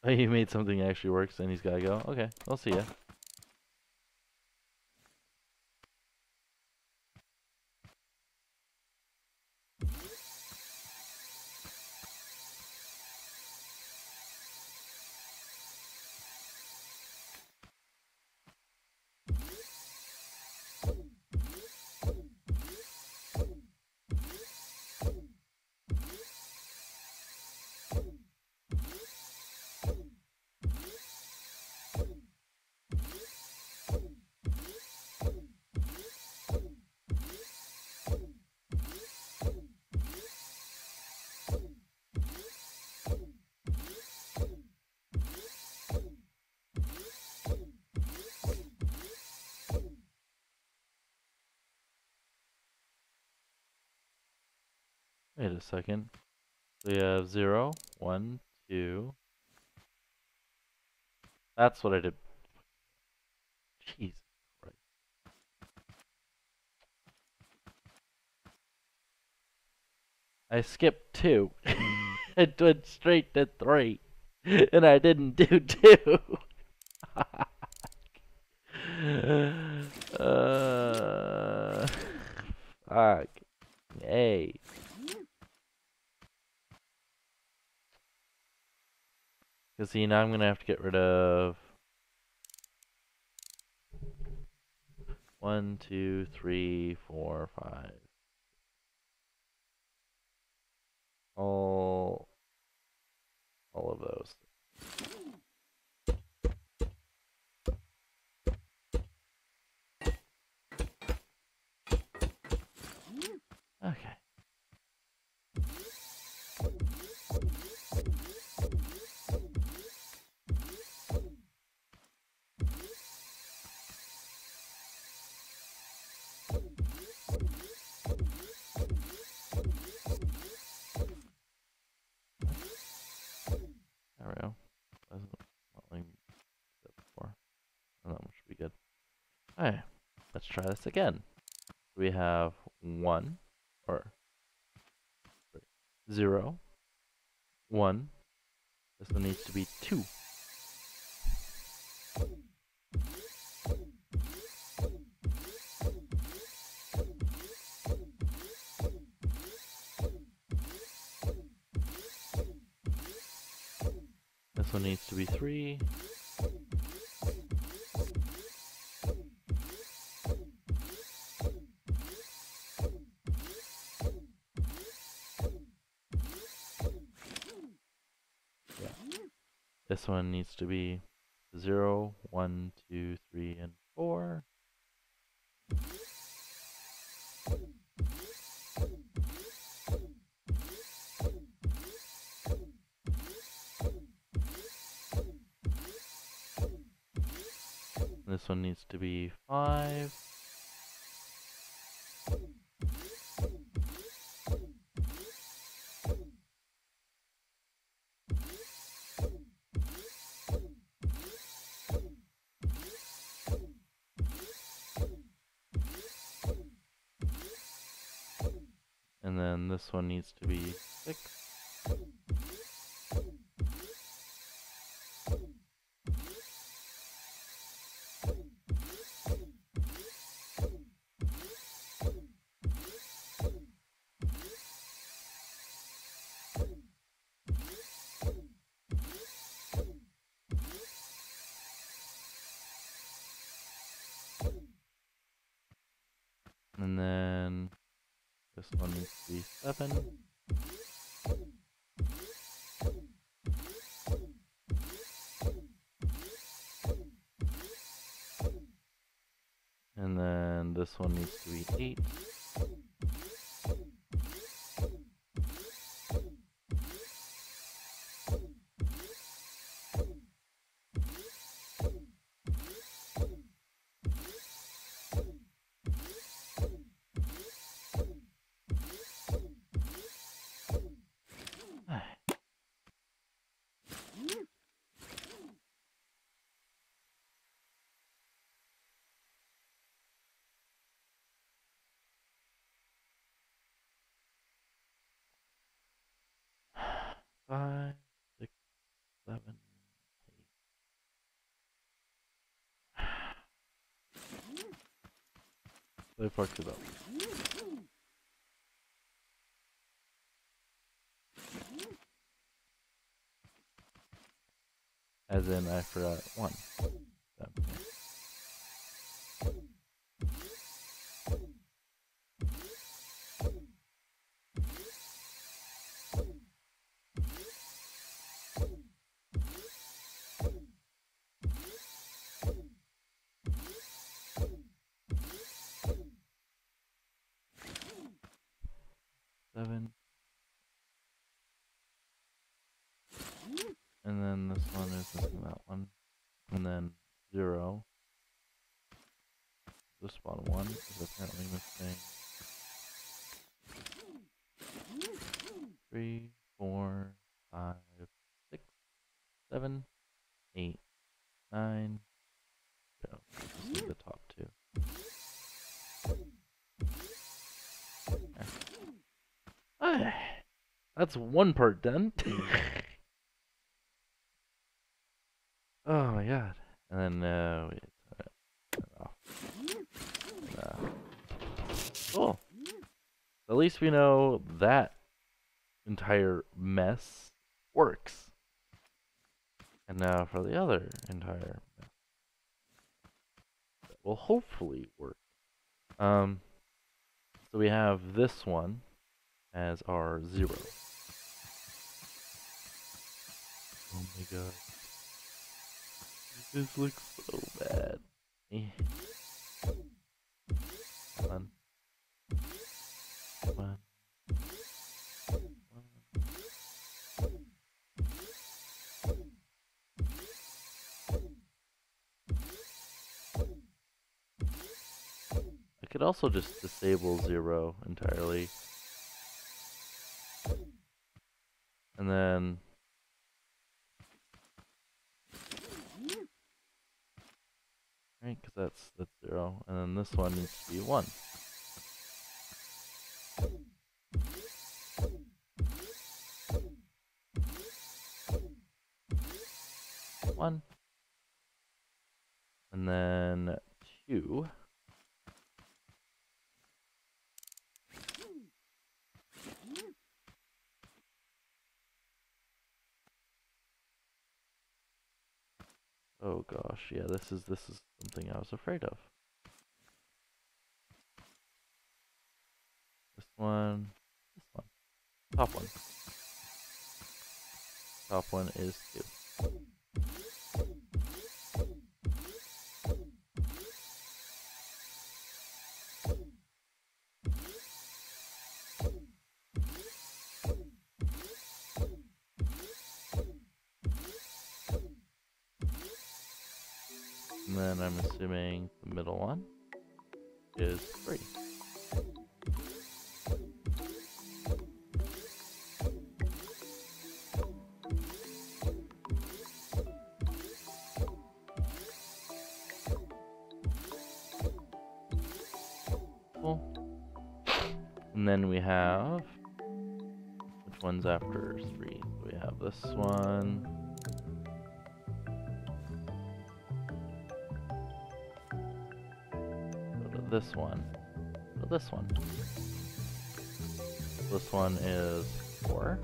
Oh, you made something actually works and he's gotta go. Okay, I'll see ya. Wait a second. We have 0, 1, 2. That's what I did. Jesus Christ. I skipped 2. It went straight to 3. And I didn't do 2. Fuck. Hey. Because see, now I'm going to have to get rid of 1, 2, 3, 4, 5. All of those. Okay. There we go. Wasn't not letting me do that before. And that one should be good. Alright. Let's try this again. We have 1 or 0, 1. This one needs to be 2. This one needs to be 3. Yeah. This one needs to be 0, 1, 2, 3, and 4. This one needs to be 5. And then this one needs to be 6. And then this one needs to be 7. And then this one needs to be 8. Five, 6, 7, 8. I fucked it up. As in, I forgot 1. 7. And then this one is missing that one. And then 0. This one 1 is apparently missing 3, 4, 5, 6, 7, 8, 9. No, just need the top 2. That's one part done. Oh my god. And then, wait, turn it off. Cool. At least we know that entire mess works. And now for the other entire mess. That will hopefully work. So we have this one as our 0. Oh my god. This looks so bad. Come on. Come on. I could also just disable 0 entirely. And then right, because that's 0. And then this one needs to be 1. One. And then 2. Oh gosh, yeah, this is something I was afraid of. This one, top one. Top one is 2. I'm assuming the middle one is 3. Cool. And then we have, which one's after 3? We have this one. Go to this one. Go to this one. This one is 4.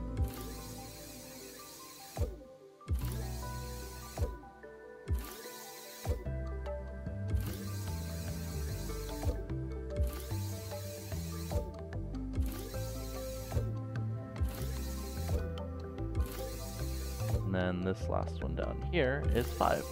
And then this last one down here is 5.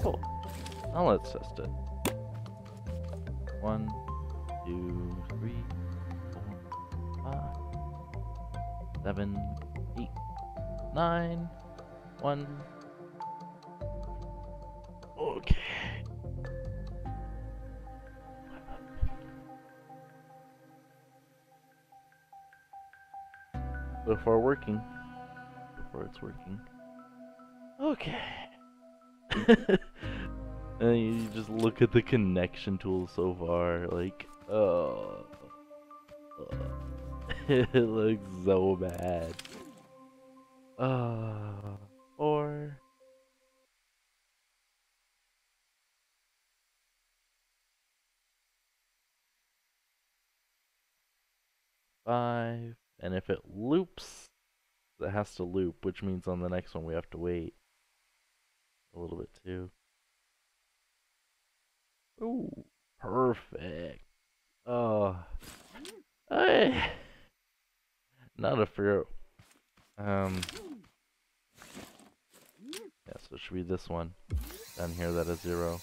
Cool. Now let's test it. 1, 2, 3, 4, 5, 7, 8, 9, 1. Okay. Before working. Before it's working. Okay. And you just look at the connection tool so far, like, oh. It looks so bad. 4. 5. And if it loops, it has to loop, which means on the next one we have to wait a little bit too. Ooh, perfect. Oh, hey. Not a fair. Yeah, so it should be this one down here that is 0.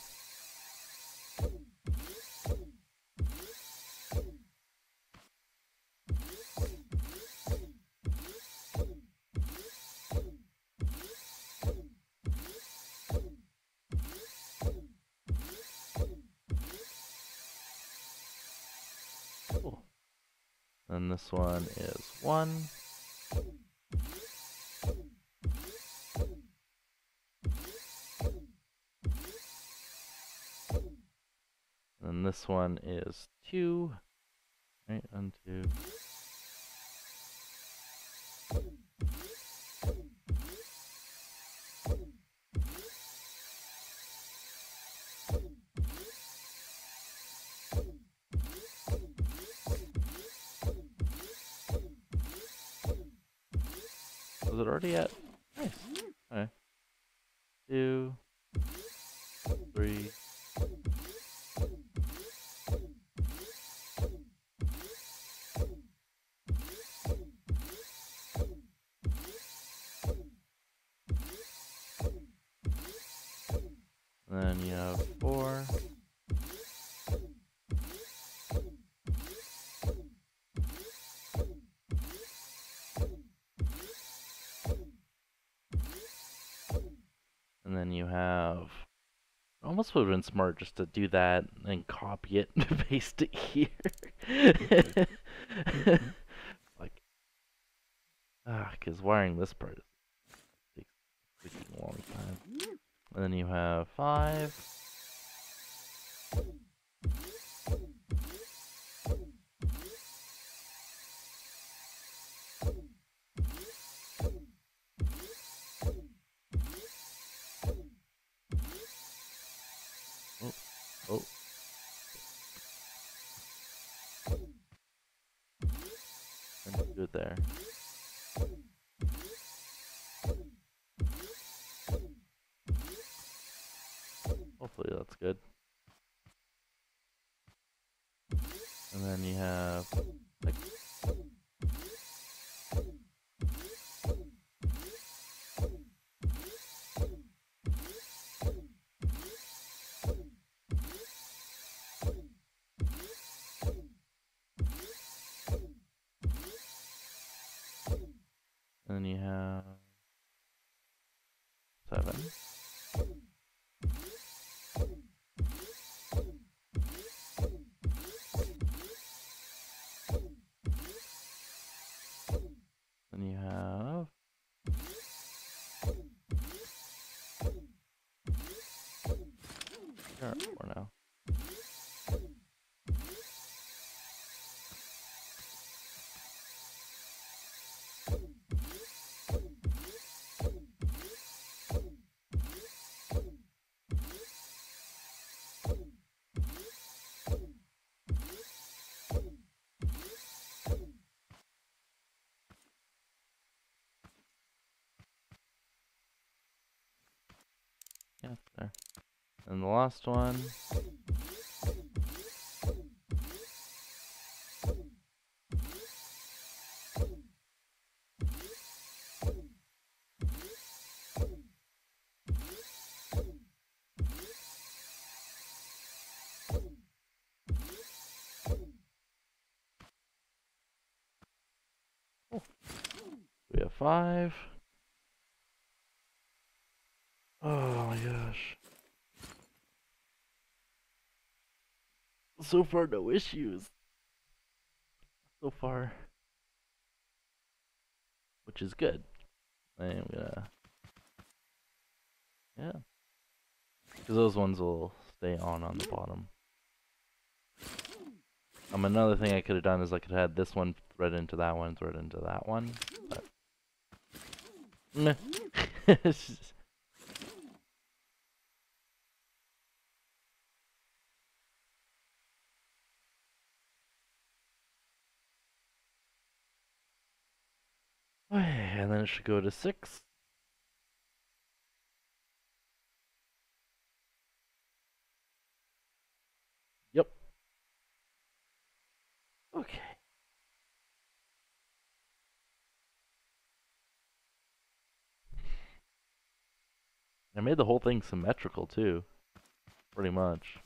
Cool. And this one is 1. And this one is 2. Right, 1, 2. Was it already at? Nice. Okay. 2, 3. And then you have 4. And then you have, almost would have been smart just to do that and copy it and paste it here. Like, because wiring this part takes a long time. And then you have 5. Oh, oh. And good there. Hopefully that's good. And then you have like you have 7. Then you have 4 now. Yeah, it's there. And the last one. Oh. We have 5. Oh my gosh. So far, no issues. So far. Which is good. I am gonna. Yeah. Because those ones will stay on the bottom. Another thing I could have done is I could have had this one thread into that one, thread into that one. But. Meh. And then it should go to 6. Yep. Okay. I made the whole thing symmetrical too. Pretty much.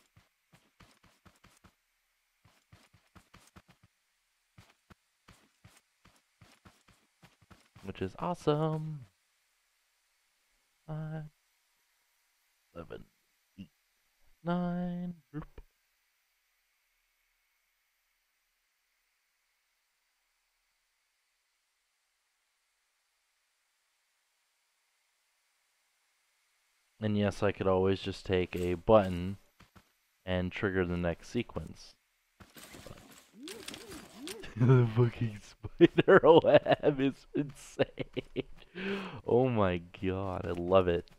Which is awesome. 5, 7, 8, 9. Bloop. And yes, I could always just take a button and trigger the next sequence. The fucking spider web is insane. Oh my god, I love it.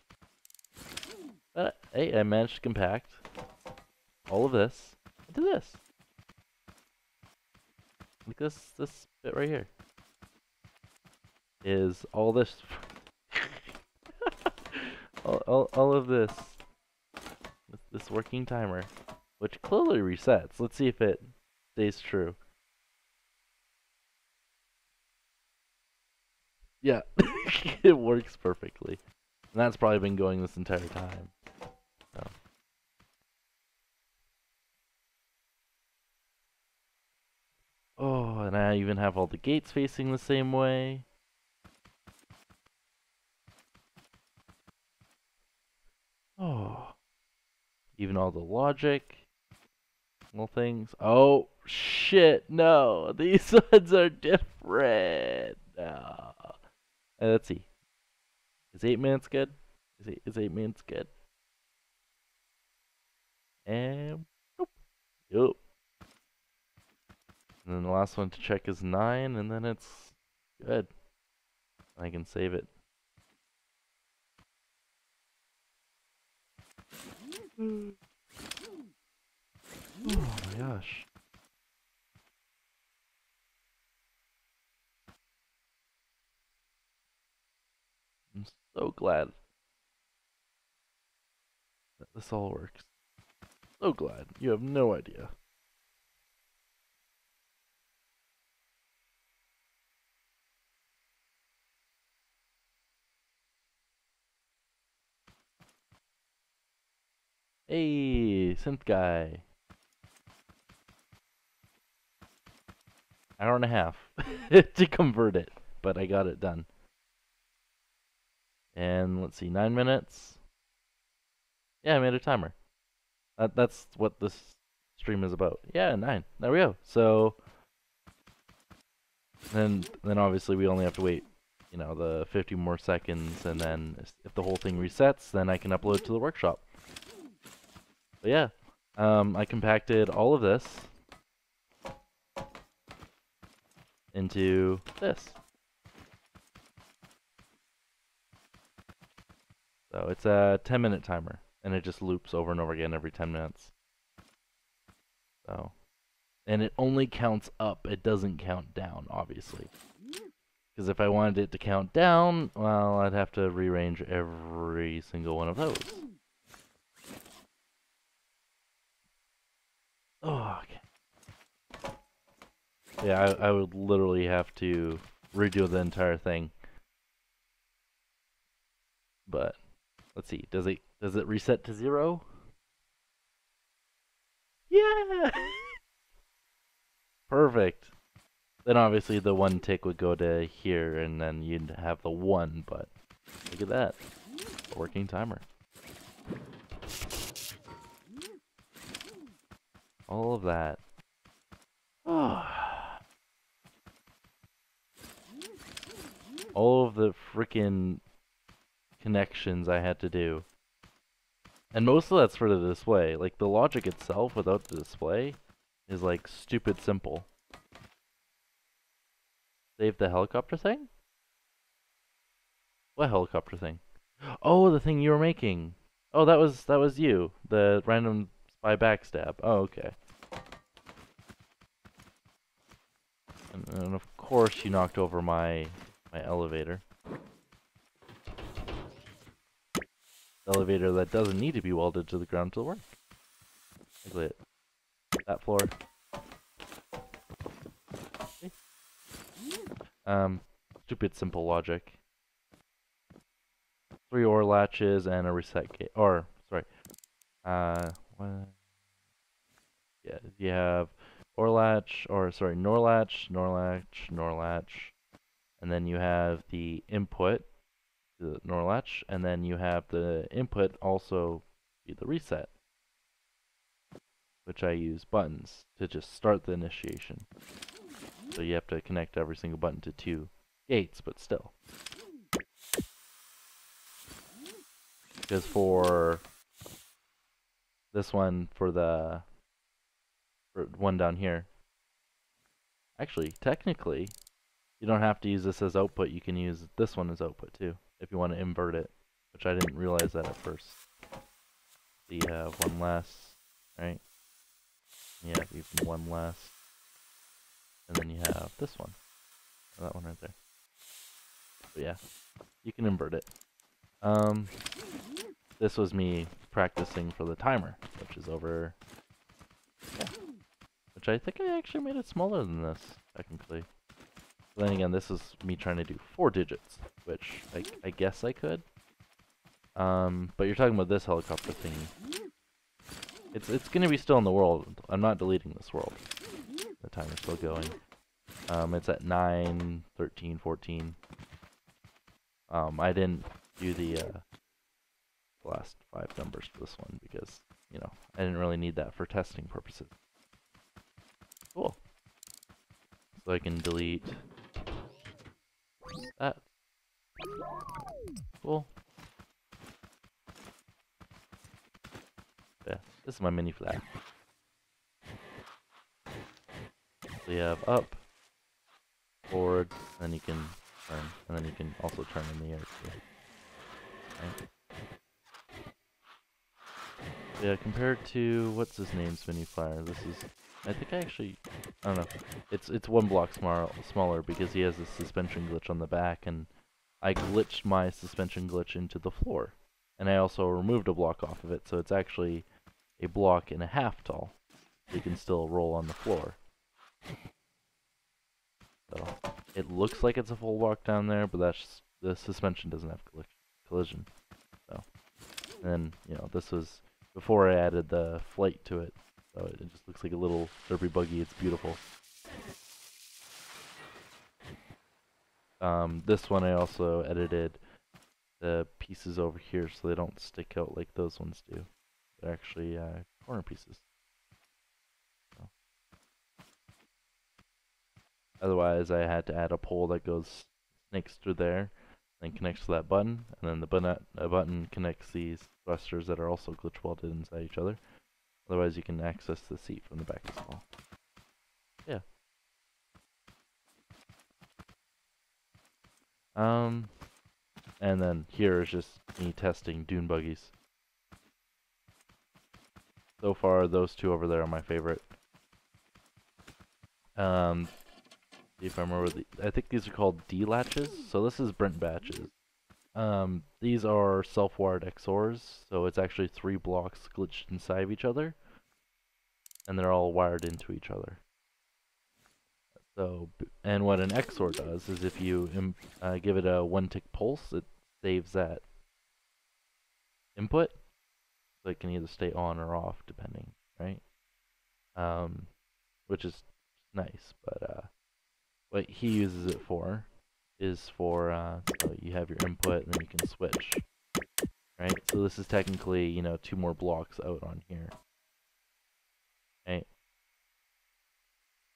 But hey, I managed to compact all of this into this. Like this bit right here is all this. all of this with this working timer, which clearly resets. Let's see if it stays true. Yeah, it works perfectly. And that's probably been going this entire time. So. Oh, and I even have all the gates facing the same way. Oh. Even all the logic. Little things. Oh, shit, no. These ones are different. No. Let's see. Is 8 minutes good? Is 8 minutes good? And nope. Yep. And then the last one to check is 9, and then it's good. I can save it. Oh my gosh. I'm so glad that this all works. So glad. You have no idea. Hey, synth guy. Hour and a half to convert it, but I got it done. And let's see, 9 minutes. Yeah, I made a timer. That's what this stream is about. Yeah, 9. There we go. So then obviously we only have to wait, you know, the 50 more seconds, and then if the whole thing resets, then I can upload it to the workshop. But yeah, I compacted all of this into this. So it's a 10-minute timer, and it just loops over and over again every 10 minutes. So, and it only counts up, it doesn't count down, obviously. Because if I wanted it to count down, well, I'd have to rearrange every single one of those. Oh, okay. Yeah, I would literally have to redo the entire thing. But let's see, does it reset to 0? Yeah. Perfect. Then obviously the 1 tick would go to here, and then you'd have the 1. But look at that, a working timer. All of that. Oh. All of the freaking connections I had to do. And most of that's for the display. Like, the logic itself without the display is, like, stupid simple. Save the helicopter thing? What helicopter thing? Oh, the thing you were making. Oh, that was you. The random spy backstab. Oh, okay. And of course you knocked over my elevator. The elevator that doesn't need to be welded to the ground to work. Exactly it. That floor. Okay. Stupid simple logic. 3 OR latches and a reset gate. Or, sorry. What? Yeah, you have OR latch, or sorry, NOR latch, NOR latch, NOR latch. And then you have the input, the NOR latch, and then you have the input also be the reset, which I use buttons to just start the initiation. So you have to connect every single button to 2 gates, but still. Because for this one, for one down here, actually, technically, you don't have to use this as output. You can use this one as output too, if you want to invert it, which I didn't realize that at first. So you have one less, right? You have even one less, and then you have this one, or that one right there. But yeah, you can invert it. This was me practicing for the timer, which is over, yeah. Which I think I actually made it smaller than this, technically. But then again, this is me trying to do 4 digits, which I guess I could. But you're talking about this helicopter thing. It's gonna be still in the world. I'm not deleting this world. The timer's still going. It's at 9, 13, 14. I didn't do the last 5 numbers for this one because, you know, I didn't really need that for testing purposes. Cool. So I can delete that. Cool. Yeah, this is my mini flag. So you have up, forward, and then you can turn, and then you can also turn in the air too. Right. Yeah, compared to what's his name's mini flyer, this is, I think I don't know. It's 1 block smaller because he has a suspension glitch on the back, and I glitched my suspension glitch into the floor, and I also removed a block off of it, so it's actually a block and a half tall. So you can still roll on the floor. So it looks like it's a full block down there, but that's just, the suspension doesn't have collision. So, and then, you know, this was before I added the flight to it, so it just looks like a little derpy buggy. It's beautiful. This one I also edited the pieces over here so they don't stick out like those ones do. They're actually corner pieces. So. Otherwise, I had to add a pole that goes snakes through there, then connects to that button, and then the button connects these thrusters that are also glitch welded inside each other. Otherwise, you can access the seat from the back as well. Yeah. And then here is just me testing dune buggies. So far, those two over there are my favorite. If I remember, I think these are called D-latches. So this is Brent batches. These are self-wired XORs, so it's actually 3 blocks glitched inside of each other, and they're all wired into each other. So, and what an XOR does is if you give it a 1-tick pulse, it saves that input, so it can either stay on or off depending, right? Which is nice, but what he uses it for is for so you have your input and then you can switch, right? So this is technically, you know, 2 more blocks out on here, right?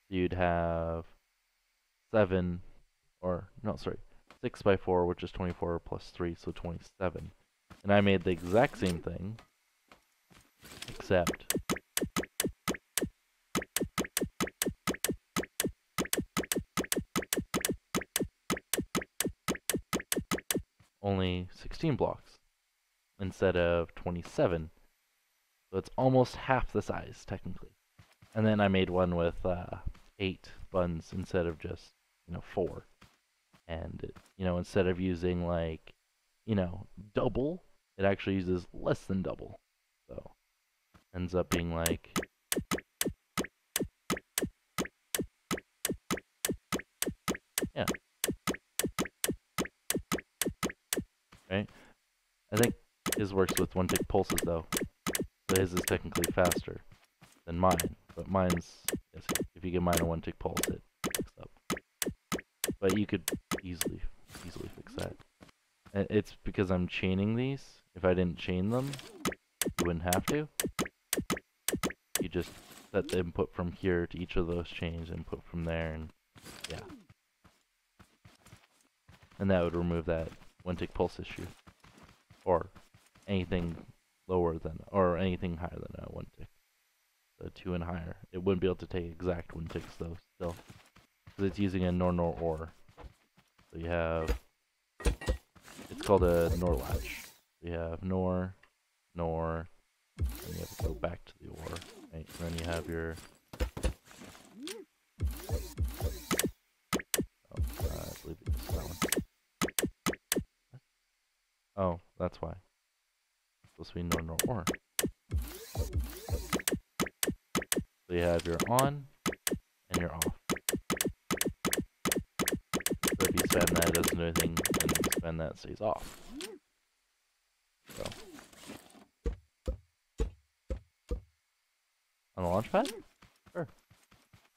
You'd have 7, or no, sorry, 6 by 4, which is 24 plus 3, so 27. And I made the exact same thing, except only 16 blocks instead of 27. So it's almost half the size, technically. And then I made one with 8 buttons instead of just, 4. And, instead of using, like, double, it actually uses less than double. So, ends up being like, yeah. Right? I think his works with 1-tick pulses, though. So his is technically faster than mine. But mine's, if you give mine a 1-tick pulse, it picks up. But you could easily fix that. It's because I'm chaining these. If I didn't chain them, you wouldn't have to. You just set the input from here to each of those chains, input from there, and yeah. And that would remove that 1-tick pulse issue. Or anything lower than, or anything higher than a 1-tick. So 2 and higher. It wouldn't be able to take exact 1-ticks though, still. Because it's using a nor or. So you have, it's called a NOR latch. So you have NOR, and you have to go back to the OR, right? And then you have your, I believe it's that one. Oh, that's why. It's supposed to be NOR, OR. So you have your on, and your off. So if you spend that, it doesn't do anything, and if you spend that, it stays off. So. On the launch pad? Sure.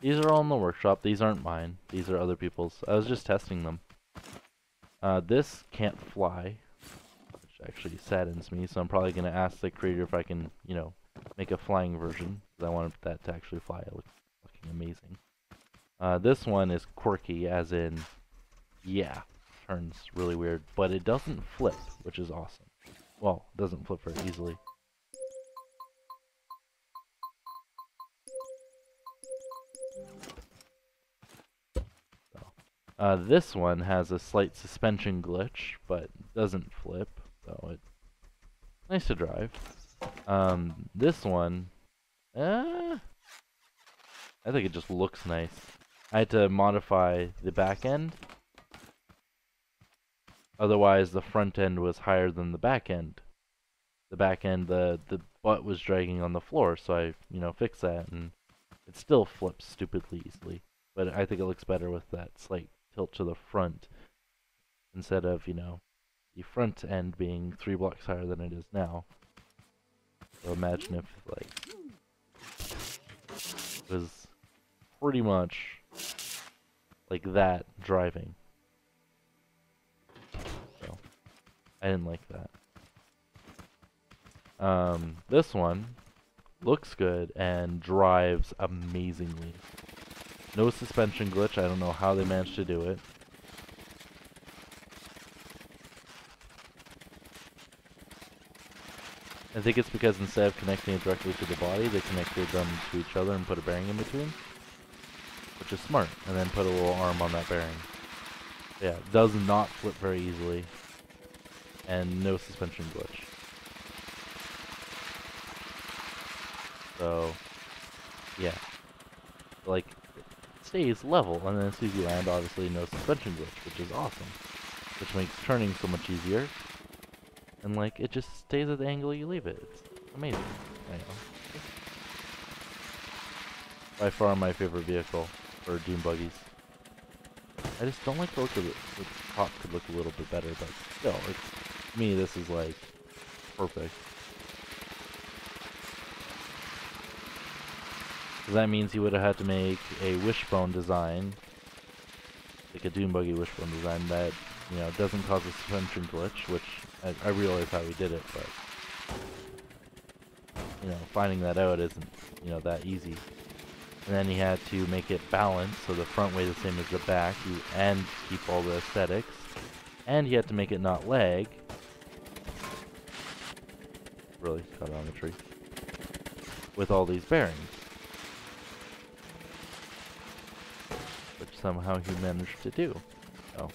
These are all in the workshop. These aren't mine. These are other people's. I was just testing them. This can't fly, which actually saddens me, so I'm probably going to ask the creator if I can, make a flying version, because I want that to actually fly. It looks fucking amazing. This one is quirky, as in, yeah, turns really weird, but it doesn't flip, which is awesome. Well, it doesn't flip very easily. This one has a slight suspension glitch, but doesn't flip, so it's nice to drive. This one, I think it just looks nice. I had to modify the back end. Otherwise, the front end was higher than the back end. The back end, the butt was dragging on the floor, so I, fixed that, and it still flips stupidly easily. But I think it looks better with that slight tilt to the front instead of, the front end being 3 blocks higher than it is now. So imagine if, like, it was pretty much like that driving. So, I didn't like that. This one looks good and drives amazingly. No suspension glitch. I don't know how they managed to do it. I think it's because instead of connecting it directly to the body, they connected them to each other and put a bearing in between, which is smart, and then put a little arm on that bearing. Yeah, it does not flip very easily, and no suspension glitch. So, yeah, like, it stays level, and then as soon as you land, obviously no suspension glitch, which is awesome, which makes turning so much easier, and like, it just stays at the angle you leave it. It's amazing. I know. By far my favorite vehicle for dune buggies. I just don't like the look of it. The top could look a little bit better, but still, to me, this is like perfect. Because that means you would have had to make a wishbone design, like a dune buggy wishbone design that, you know, doesn't cause a suspension glitch, which I realize how we did it, but, you know, finding that out isn't, you know, that easy. And then he had to make it balanced, so the front way the same as the back, and keep all the aesthetics. And he had to make it not lag. Really, cut it on the tree. With all these bearings. Which somehow he managed to do. So.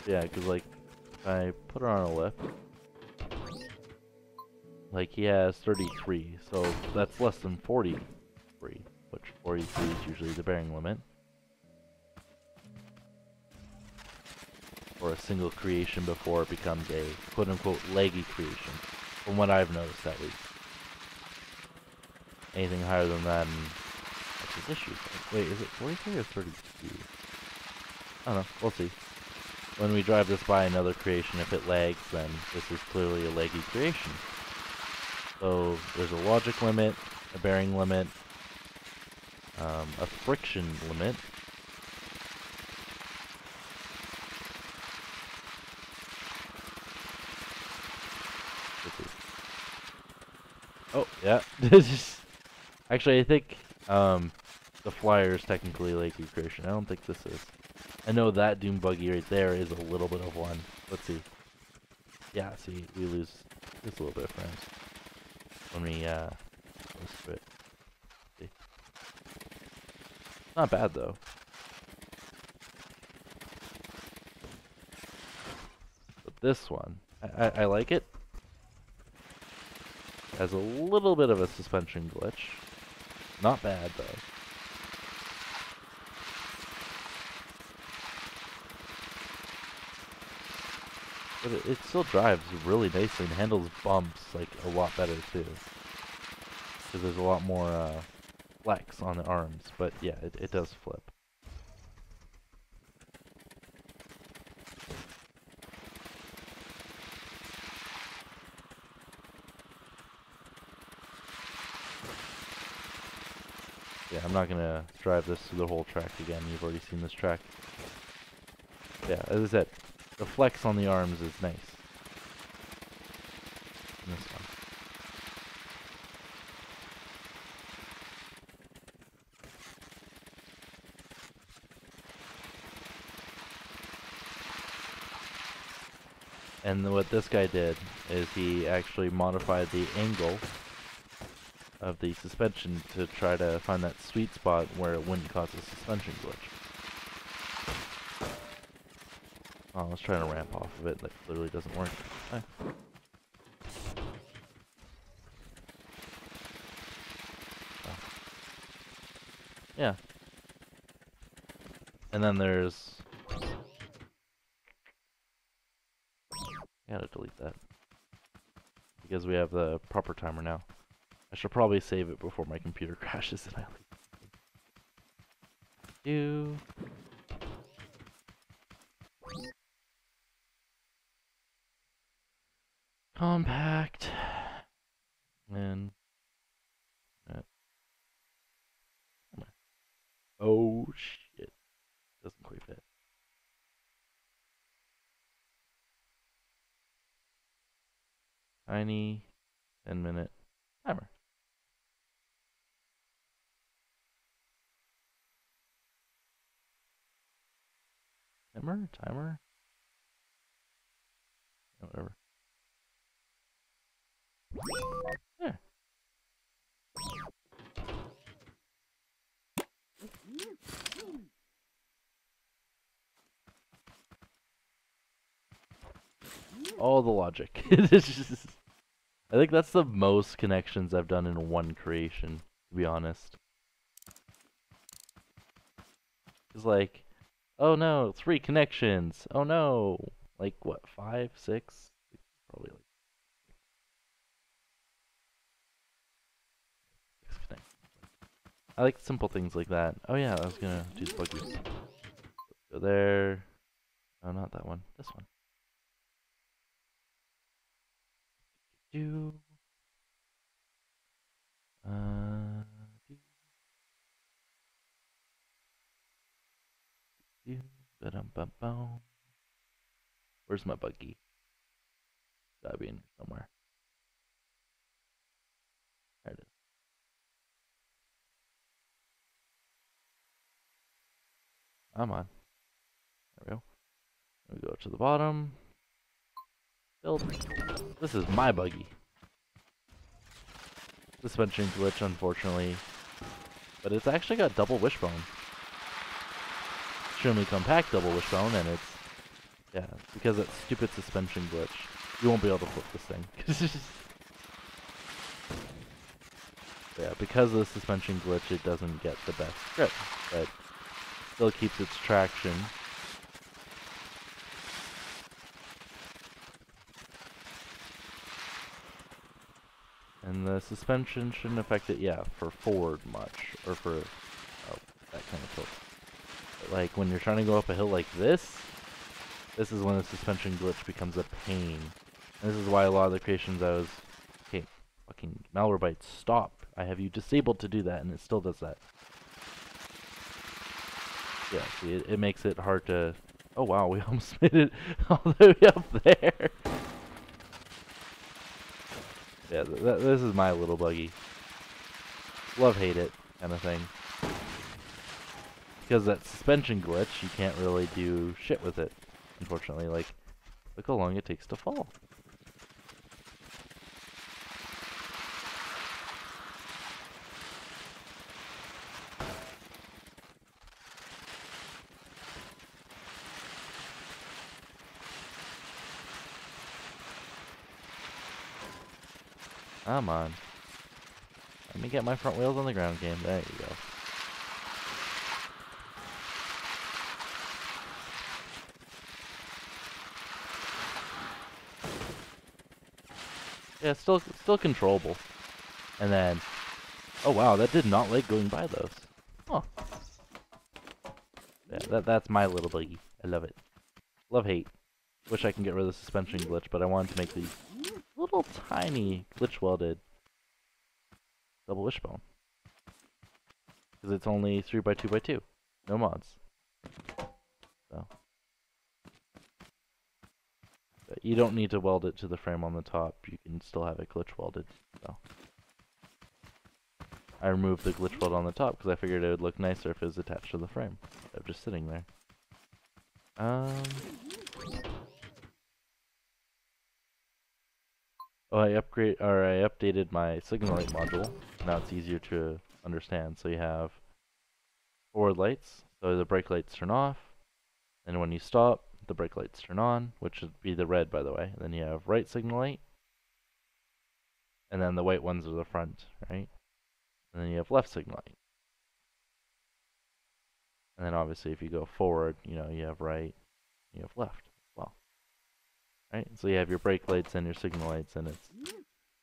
Yeah, because like, I put her on a lift. Like, he has 33, so that's less than 43, which 43 is usually the bearing limit. Or a single creation before it becomes a quote-unquote leggy creation, from what I've noticed at least. Anything higher than that, and that's his issue. Wait, is it 43 or 32? I don't know, we'll see. When we drive this by another creation, if it lags, then this is clearly a leggy creation. So there's a logic limit, a bearing limit, a friction limit, oh yeah. Actually, I think the flyer is technically leggy creation. I don't think this is. I know that dune buggy right there is a little bit of one. Let's see. Yeah, see, we lose just a little bit of frames when we close to it. See. Not bad though. But this one, I like it. Has a little bit of a suspension glitch. Not bad though. But it still drives really nicely and handles bumps like a lot better too. Because there's a lot more flex on the arms, but yeah, it does flip. Yeah, I'm not gonna drive this through the whole track again. You've already seen this track. Yeah, as I said, the flex on the arms is nice. And this one. And what this guy did is he actually modified the angle of the suspension to try to find that sweet spot where it wouldn't cause a suspension glitch. Oh, I was trying to ramp off of it. That clearly doesn't work. Ah. Oh. Yeah. And then there's... Gotta delete that. Because we have the proper timer now. I should probably save it before my computer crashes and I leave. Compact. And tiny 10-minute timer. Timer? Whatever. There. All the logic. It's just, I think that's the most connections I've done in one creation, to be honest. It's like, oh no, 3 connections. Oh no. Like what, 5, 6? Probably like 6 connections. I like simple things like that. Oh yeah, I was gonna do the buggies. Go there. Oh, not that one. This one. Do. Do. Do. Ba-dum-bum-bum. Where's my buggy? Gotta be in here somewhere. There it is. I'm on. There we go. We go to the bottom. Build. This is my buggy. Suspension glitch, unfortunately. But it's actually got double wishbone. Extremely compact double wishbone, and it's... Yeah, because that stupid suspension glitch. You won't be able to flip this thing. Yeah, because of the suspension glitch, it doesn't get the best grip. But still keeps its traction. And the suspension shouldn't affect it, yeah, for forward much, or for that kind of tilt. But like when you're trying to go up a hill like this is when the suspension glitch becomes a pain. And this is why a lot of the creations I was, okay, fucking Malwarebytes, stop. I have you disabled to do that, and it still does that. Yeah, see, it makes it hard to, oh wow, we almost made it all the way up there. Yeah, this is my little buggy. Love, hate it kind of thing. Because that suspension glitch, you can't really do shit with it, unfortunately. Like, look how long it takes to fall. Come on. Let me get my front wheels on the ground game. There you go. Yeah, still controllable. And then, oh wow, that did not like going by those. Huh. Yeah, that's my little buggy. I love it. Love, hate. Wish I can get rid of the suspension glitch, but I wanted to make these little tiny glitch welded double wishbone. Because it's only 3x2x2. No mods. So. But you don't need to weld it to the frame on the top. You can still have it glitch welded. So. I removed the glitch weld on the top because I figured it would look nicer if it was attached to the frame. Instead of just sitting there. Oh, I updated my signal light module. Now it's easier to understand. So you have forward lights, so the brake lights turn off, and when you stop, the brake lights turn on, which would be the red, by the way. And then you have right signal light, and then the white ones are the front, right? And then you have left signal light. And then obviously if you go forward, you know, you have right, you have left as well. Right? So you have your brake lights and your signal lights, and it's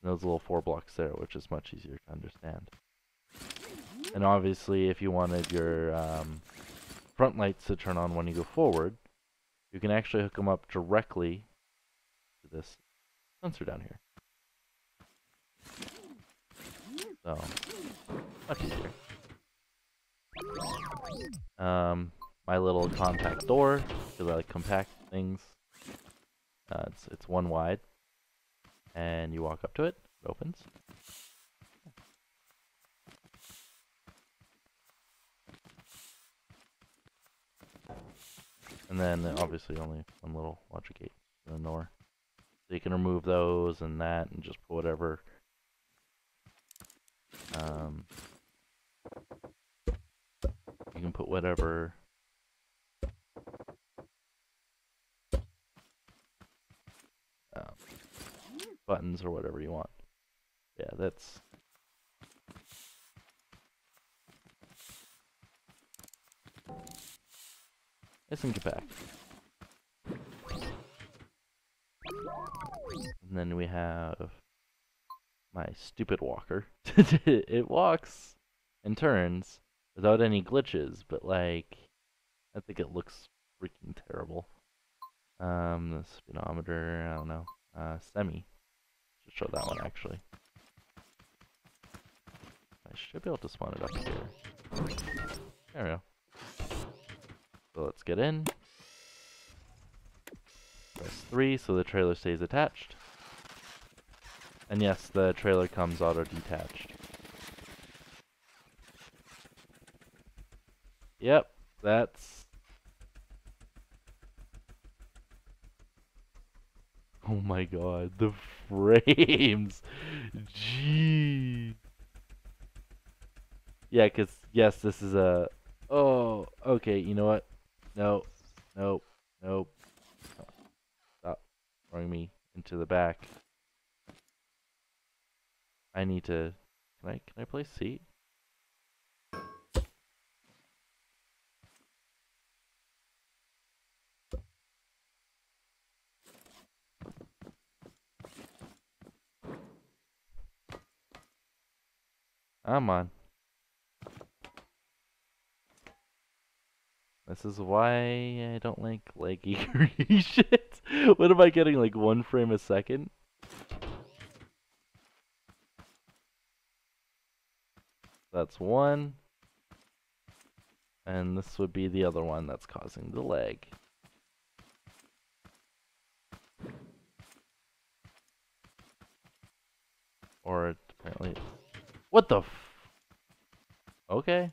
those little 4 blocks there, which is much easier to understand. And obviously, if you wanted your front lights to turn on when you go forward, you can actually hook them up directly to this sensor down here. So, much easier. My little compact door, because I like compact things. It's one wide, and you walk up to it. It opens. And then obviously only one little logic gate in the door. So you can remove those and that and just put whatever. You can put whatever buttons or whatever you want. Yeah, that's... nice and compact. And then we have my stupid walker. It walks and turns without any glitches, but like, I think it looks freaking terrible. The speedometer, I don't know. Semi. Should show that one actually. I should be able to spawn it up here. There we go. So let's get in. Press 3 so the trailer stays attached. And yes, the trailer comes auto-detached. Yep, that's... oh my god, the frames! Jeez! Yeah, cause, yes, this is a... oh, okay, you know what? No, nope, nope. Stop throwing me into the back. I need to... can I place seat? Come on. This is why I don't like laggy shit. What am I getting, like 1 frame a second? That's 1. And this would be the other one that's causing the lag. Or apparently... what the f... okay.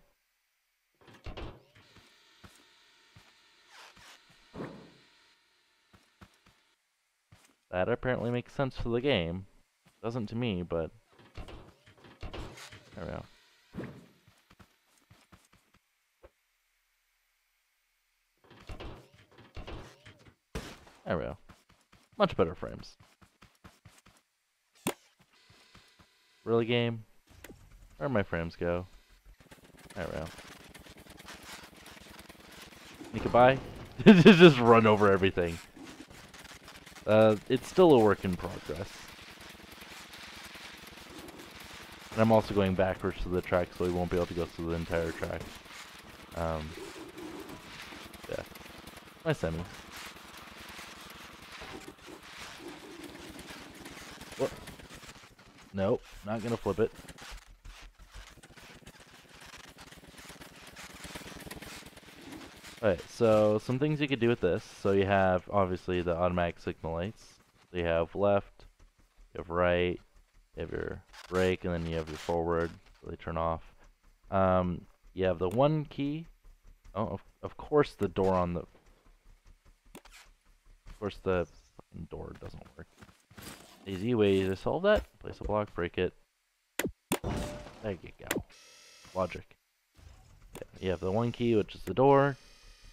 That apparently makes sense for the game. Doesn't to me, but... there we go. There we go. Much better frames. Really, game? Where'd my frames go? There we go. Sneak a bye? Just run over everything. It's still a work in progress. And I'm also going backwards to the track, so we won't be able to go through the entire track. Yeah. My semi. What? Nope, not gonna flip it. Alright, so some things you could do with this. So you have, obviously, the automatic signal lights. So you have left, you have right, you have your brake, and then you have your forward, so they turn off. You have the 1 key. Oh, of course the door on the... of course the fucking door doesn't work. Easy way to solve that, place a block, break it. There you go. Logic. Yeah, you have the 1 key, which is the door.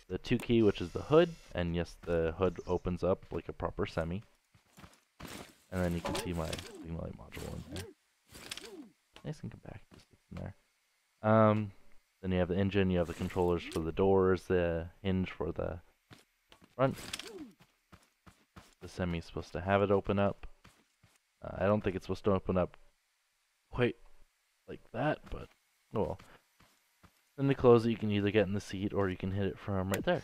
The 2 key, which is the hood, and yes, the hood opens up like a proper semi. And then you can see my signal light module in there. Nice and compact, just sits in there. Then you have the engine, you have the controllers for the doors, the hinge for the front. The semi's supposed to have it open up. I don't think it's supposed to open up quite like that, but oh well. Then to close it, you can either get in the seat or you can hit it from right there.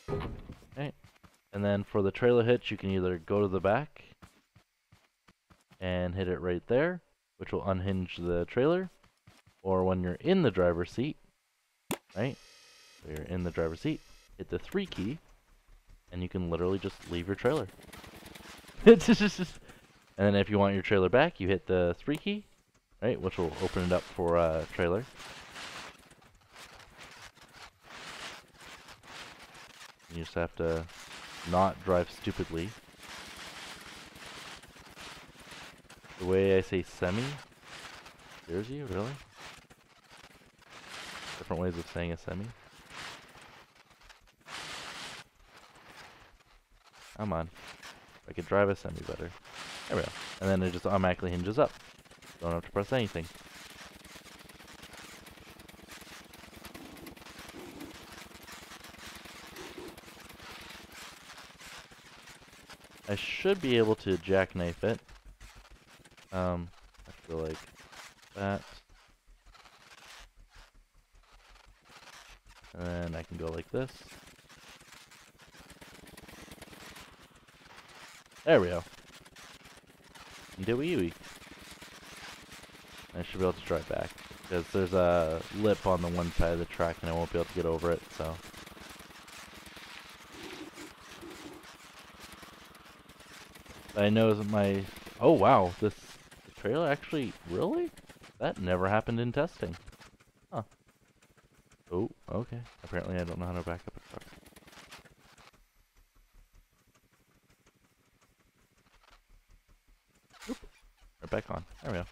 Okay. And then for the trailer hitch, you can either go to the back and hit it right there, which will unhinge the trailer, or when you're in the driver's seat, right? So you're in the driver's seat, hit the 3 key, and you can literally just leave your trailer. It's just And then if you want your trailer back, you hit the 3 key, right, which will open it up for trailer. You just have to not drive stupidly. The way I say semi scares you, really? Different ways of saying a semi. Come on. I could drive a semi better. There we go. And then it just automatically hinges up. Don't have to press anything. I should be able to jackknife it. I feel like that. And then I can go like this. There we go. Dewey. I should be able to drive back. Because there's a lip on the one side of the track and I won't be able to get over it, so. I know that my... Oh wow, this trailer actually... Really? That never happened in testing. Huh. Oh, okay. Apparently I don't know how to back up a truck. Oop. Right back on. There we go.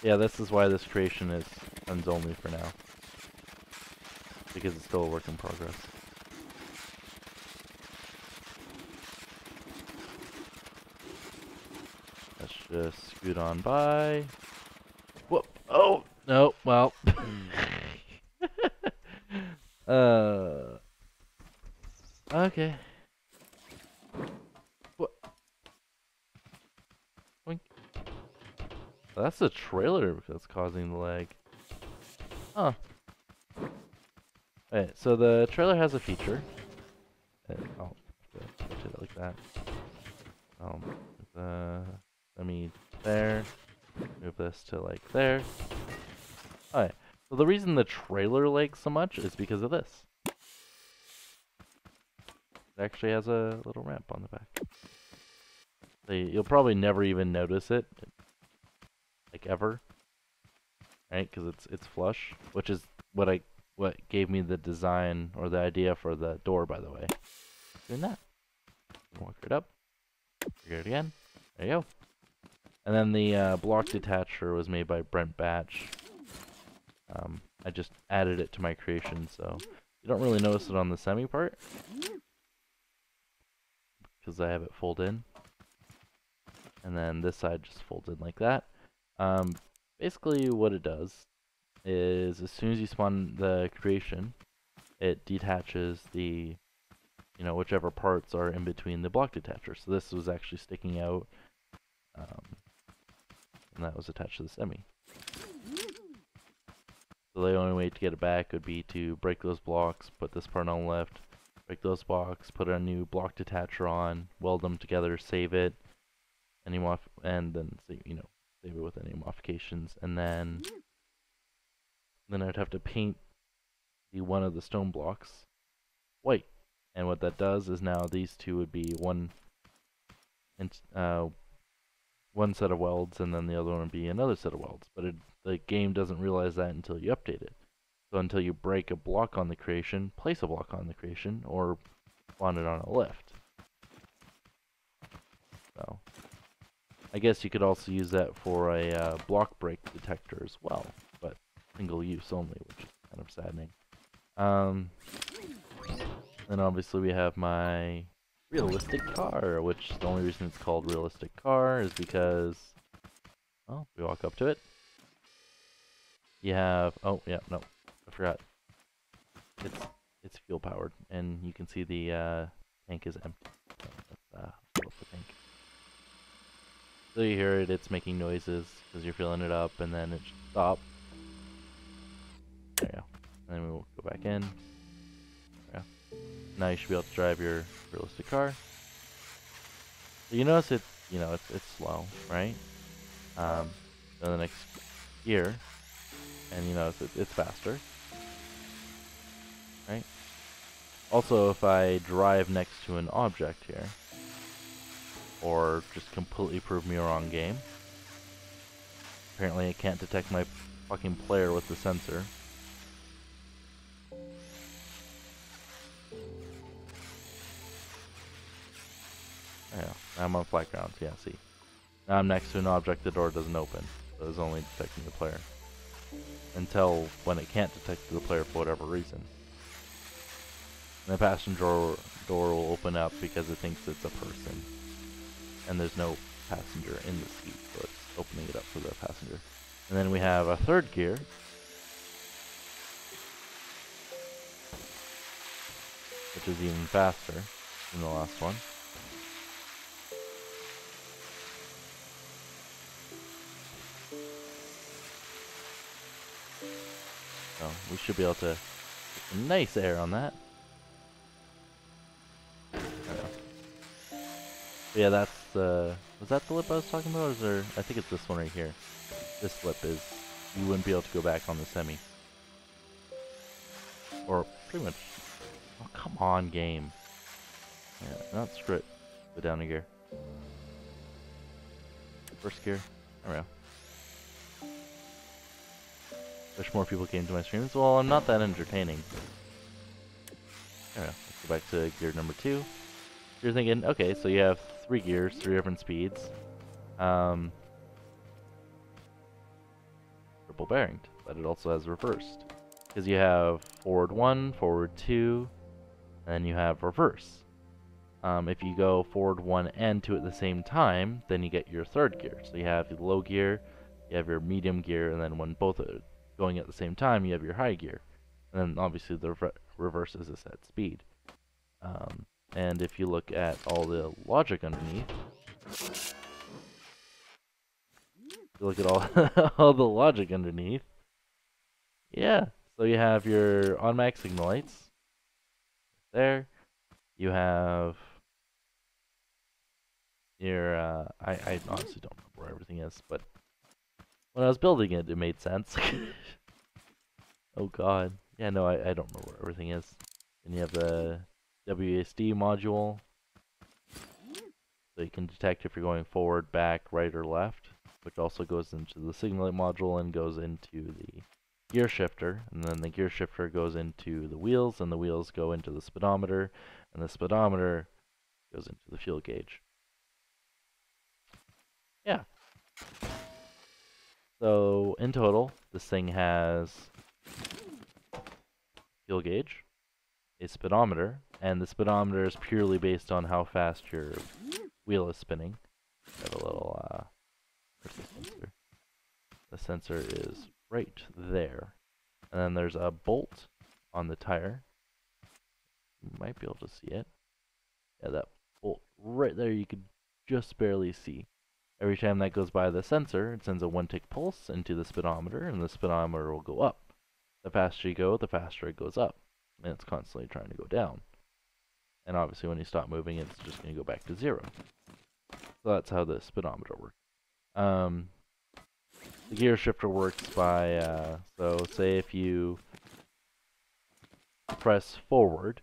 Yeah, this is why this creation is runs only for now. Because it's still a work in progress. Let's just scoot on by. Whoop! Oh! No, well. Okay. What? Boink. That's the trailer that's causing the lag. Huh. Alright, so the trailer has a feature. Oh, put it like that. Let me there. Move this to like there. Alright, so the reason the trailer lags so much is because of this. It actually has a little ramp on the back. So you'll probably never even notice it, like ever, right? Because it's flush, which is what gave me the design or the idea for the door, by the way. Doing that. Walk it up. Trigger it again. There you go. And then the block detacher was made by Brent Batch. I just added it to my creation, so you don't really notice it on the semi part because I have it fold in. And then this side just folds in like that. Basically what it does is as soon as you spawn the creation, it detaches the, you know, whichever parts are in between the block detacher. So this was actually sticking out, and that was attached to the semi. So the only way to get it back would be to break those blocks, put this part on the left, break those blocks, put a new block detacher on, weld them together, save it, and then save it with any modifications, and then I'd have to paint one of the stone blocks white. And what that does is now these two would be one set of welds, and then the other one would be another set of welds. But the game doesn't realize that until you update it. So until you break a block on the creation, place a block on the creation, or spawn it on a lift. So I guess you could also use that for a block break detector as well, but single use only, which is kind of saddening. Then obviously we have my realistic car, which the only reason it's called realistic car is because, well, we walk up to it. You have, oh yeah, no, I forgot. It's fuel powered, and you can see the tank is empty. So let's fill up the tank. So you hear it, it's making noises because you're filling it up, and then it should stop. There you go. And then we will go back in. There you go. Now you should be able to drive your realistic car. So you notice it's slow, right? Then the next gear, and you notice it's faster, right? Also, if I drive next to an object here, or just completely prove me wrong game, apparently I can't detect my fucking player with the sensor. Yeah, I'm on flat ground, yeah, see. Now I'm next to an object, the door doesn't open, so it's only detecting the player. Until when it can't detect the player for whatever reason. And the passenger door will open up because it thinks it's a person. And there's no passenger in the seat, so it's opening it up for the passenger. And then we have a third gear, which is even faster than the last one. So we should be able to get some nice air on that. But yeah, that's was that the lip I was talking about, or is there, I think it's this one right here. This lip is, you wouldn't be able to go back on the semi. Or pretty much, oh come on game. Yeah, not screw it. Go down a gear. First gear, there we go. Wish more people came to my streams. Well, I'm not that entertaining. There we go. Let's go back to gear number 2. You're thinking, okay, so you have 3 gears, 3 different speeds. Triple bearinged, but it also has reversed. Because you have forward 1, forward 2, and then you have reverse. If you go forward 1 and 2 at the same time, then you get your third gear. So you have the low gear, you have your medium gear, and then when both are going at the same time, you have your high gear. And then obviously the reverse is a set speed. And if you look at all the logic underneath, you look at all, all the logic underneath, yeah. So you have your automatic signal lights there. You have your, I honestly don't remember where everything is, but when I was building it, it made sense. Oh god. Yeah, no, I don't remember where everything is. And you have the WASD module, so you can detect if you're going forward, back, right, or left, which also goes into the signal light module and goes into the gear shifter, and then the gear shifter goes into the wheels, and the wheels go into the speedometer, and the speedometer goes into the fuel gauge. Yeah. So, in total, this thing has fuel gauge, a speedometer, and the speedometer is purely based on how fast your wheel is spinning. I have a little, where's the sensor? The sensor is right there. And then there's a bolt on the tire. You might be able to see it. Yeah, that bolt right there you could just barely see. Every time that goes by the sensor, it sends a 1-tick pulse into the speedometer, and the speedometer will go up. The faster you go, the faster it goes up. And it's constantly trying to go down. And obviously when you stop moving, it's just going to go back to 0. So that's how the speedometer works. The gear shifter works by, so say if you press forward,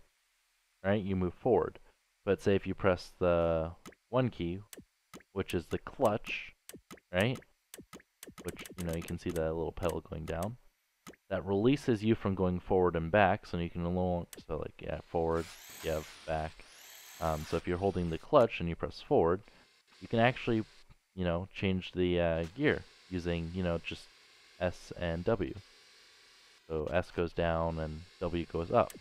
right, you move forward. But say if you press the 1 key, which is the clutch, right, which, you know, you can see that little pedal going down, that releases you from going forward and back, so you can so like, yeah, forward, yeah, back. So if you're holding the clutch and you press forward, you can actually, you know, change the gear using, you know, just S and W. So S goes down and W goes up,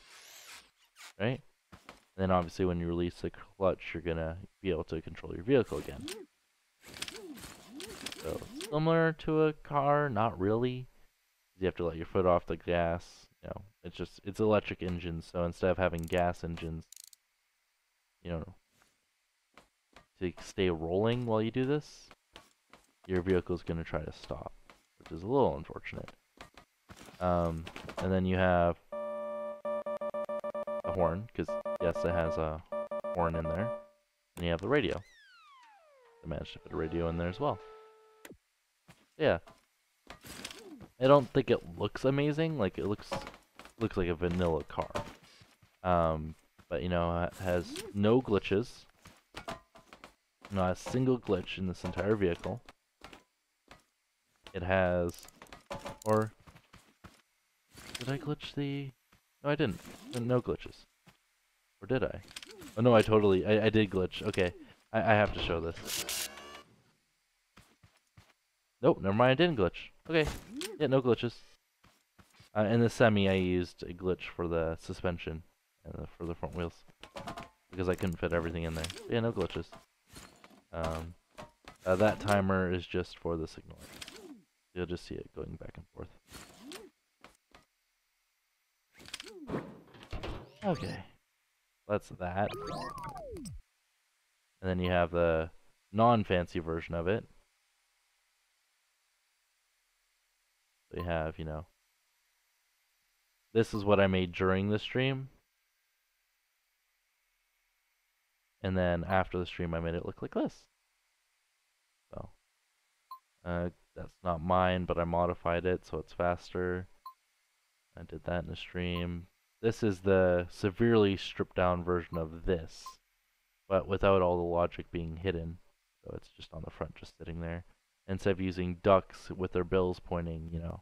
right? And then obviously when you release the clutch, you're gonna be able to control your vehicle again. So similar to a car, not really. You have to let your foot off the gas. You know, it's electric engines. So instead of having gas engines, you know, to stay rolling while you do this, your vehicle's gonna try to stop, which is a little unfortunate. And then you have a horn, because yes, it has a horn in there. And you have the radio. I managed to put a radio in there as well. Yeah. I don't think it looks amazing. Like, it looks like a vanilla car. But you know, it has no glitches. Not a single glitch in this entire vehicle. It has, or did I glitch the? No, I didn't. No glitches. Or did I? Oh no, I did glitch. Okay, I have to show this. Nope, never mind, I didn't glitch. Okay, yeah, no glitches. In the semi, I used a glitch for the suspension and for the front wheels because I couldn't fit everything in there. But yeah, no glitches. Um, that timer is just for the signal. You'll just see it going back and forth. Okay, that's that. And then you have the non-fancy version of it. So you have, you know, this is what I made during the stream. And then after the stream, I made it look like this. So, that's not mine, but I modified it so it's faster. I did that in the stream. This is the severely stripped down version of this, but without all the logic being hidden. So it's just on the front, just sitting there. Instead of using ducks with their bills pointing, you know,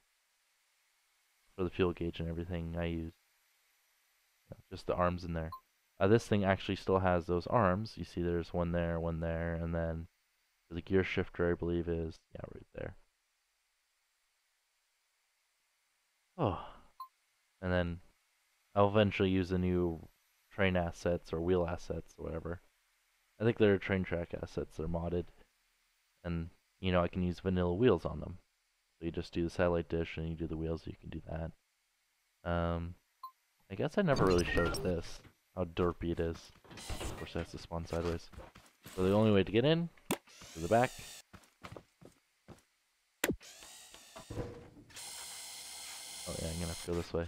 for the fuel gauge and everything, I use just the arms in there. This thing actually still has those arms. You see there's one there, and then the gear shifter, I believe, is, yeah, right there. Oh, and then I'll eventually use the new train assets or wheel assets or whatever. I think they're train track assets. They're modded, and you know I can use vanilla wheels on them. So you just do the satellite dish and you do the wheels. You can do that. I guess I never really showed this, how derpy it is. Of course, it has to spawn sideways. So the only way to get in to the back. Oh yeah, I'm gonna have to go this way.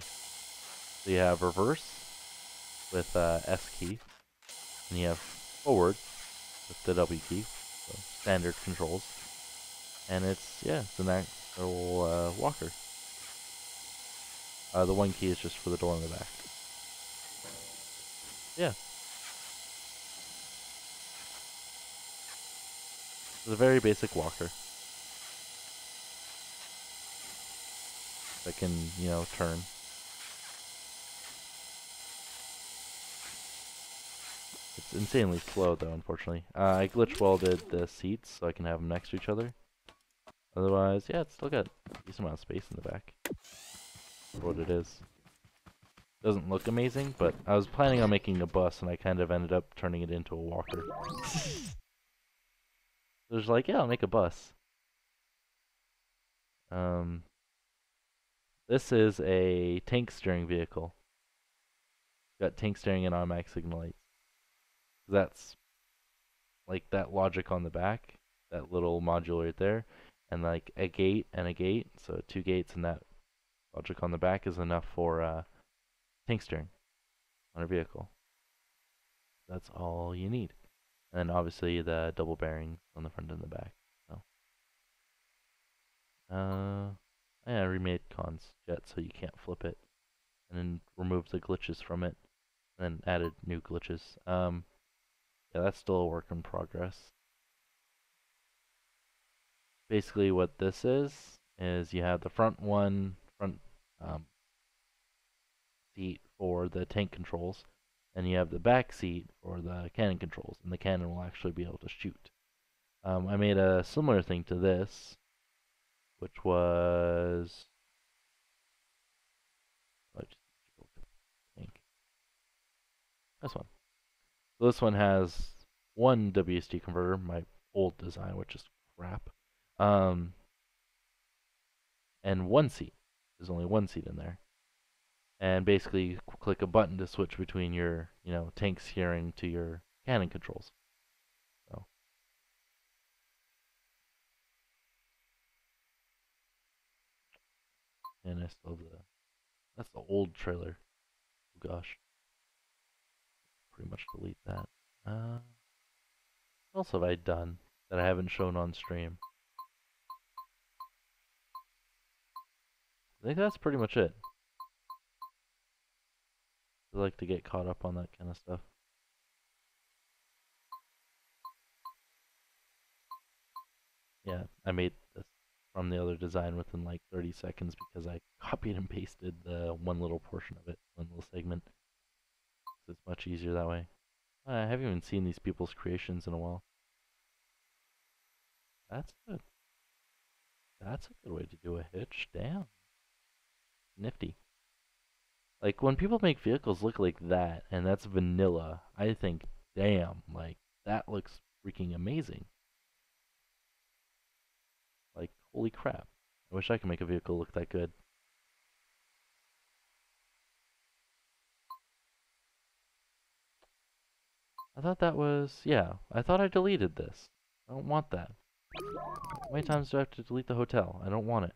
So you have reverse with S key, and you have forward with the W key, so standard controls. And it's, yeah, it's an actual walker. The one key is just for the door in the back. Yeah. It's a very basic walker that can, you know, turn. It's insanely slow though, unfortunately. I glitch welded the seats so I can have them next to each other. Otherwise, yeah, it's still got a decent amount of space in the back for what it is. Doesn't look amazing, but I was planning on making a bus and I kind of ended up turning it into a walker. There's like, yeah, I'll make a bus. This is a tank steering vehicle. Got tank steering and automatic signal lights. That's like that logic on the back, that little module right there, and like a gate and a gate, so two gates and that logic on the back is enough for tank steering on a vehicle. That's all you need. And then obviously the double bearings on the front and the back. So, yeah, I remade Con's jet so you can't flip it, and then removed the glitches from it, and then added new glitches. Yeah, that's still a work in progress. Basically, what this is you have the front um, seat for the tank controls, and you have the back seat for the cannon controls, and the cannon will actually be able to shoot. I made a similar thing to this, which was this one. So this one has one WSD converter, my old design, which is crap, and one seat. There's only one seat in there. And basically you click a button to switch between your, you know, tank steering to your cannon controls. So, and I still have that's the old trailer. Oh gosh, pretty much delete that. What else have I done that I haven't shown on stream? I think that's pretty much it. I like to get caught up on that kind of stuff. Yeah, I made this from the other design within like 30 seconds because I copied and pasted the one little portion of it, one little segment. So it's much easier that way. I haven't even seen these people's creations in a while. That's good. That's a good way to do a hitch. Damn. Nifty. Like, when people make vehicles look like that, and that's vanilla, I think, damn, like, that looks freaking amazing. Like, holy crap. I wish I could make a vehicle look that good. I thought that was, yeah, I thought I deleted this. I don't want that. How many times do I have to delete the hotel? I don't want it.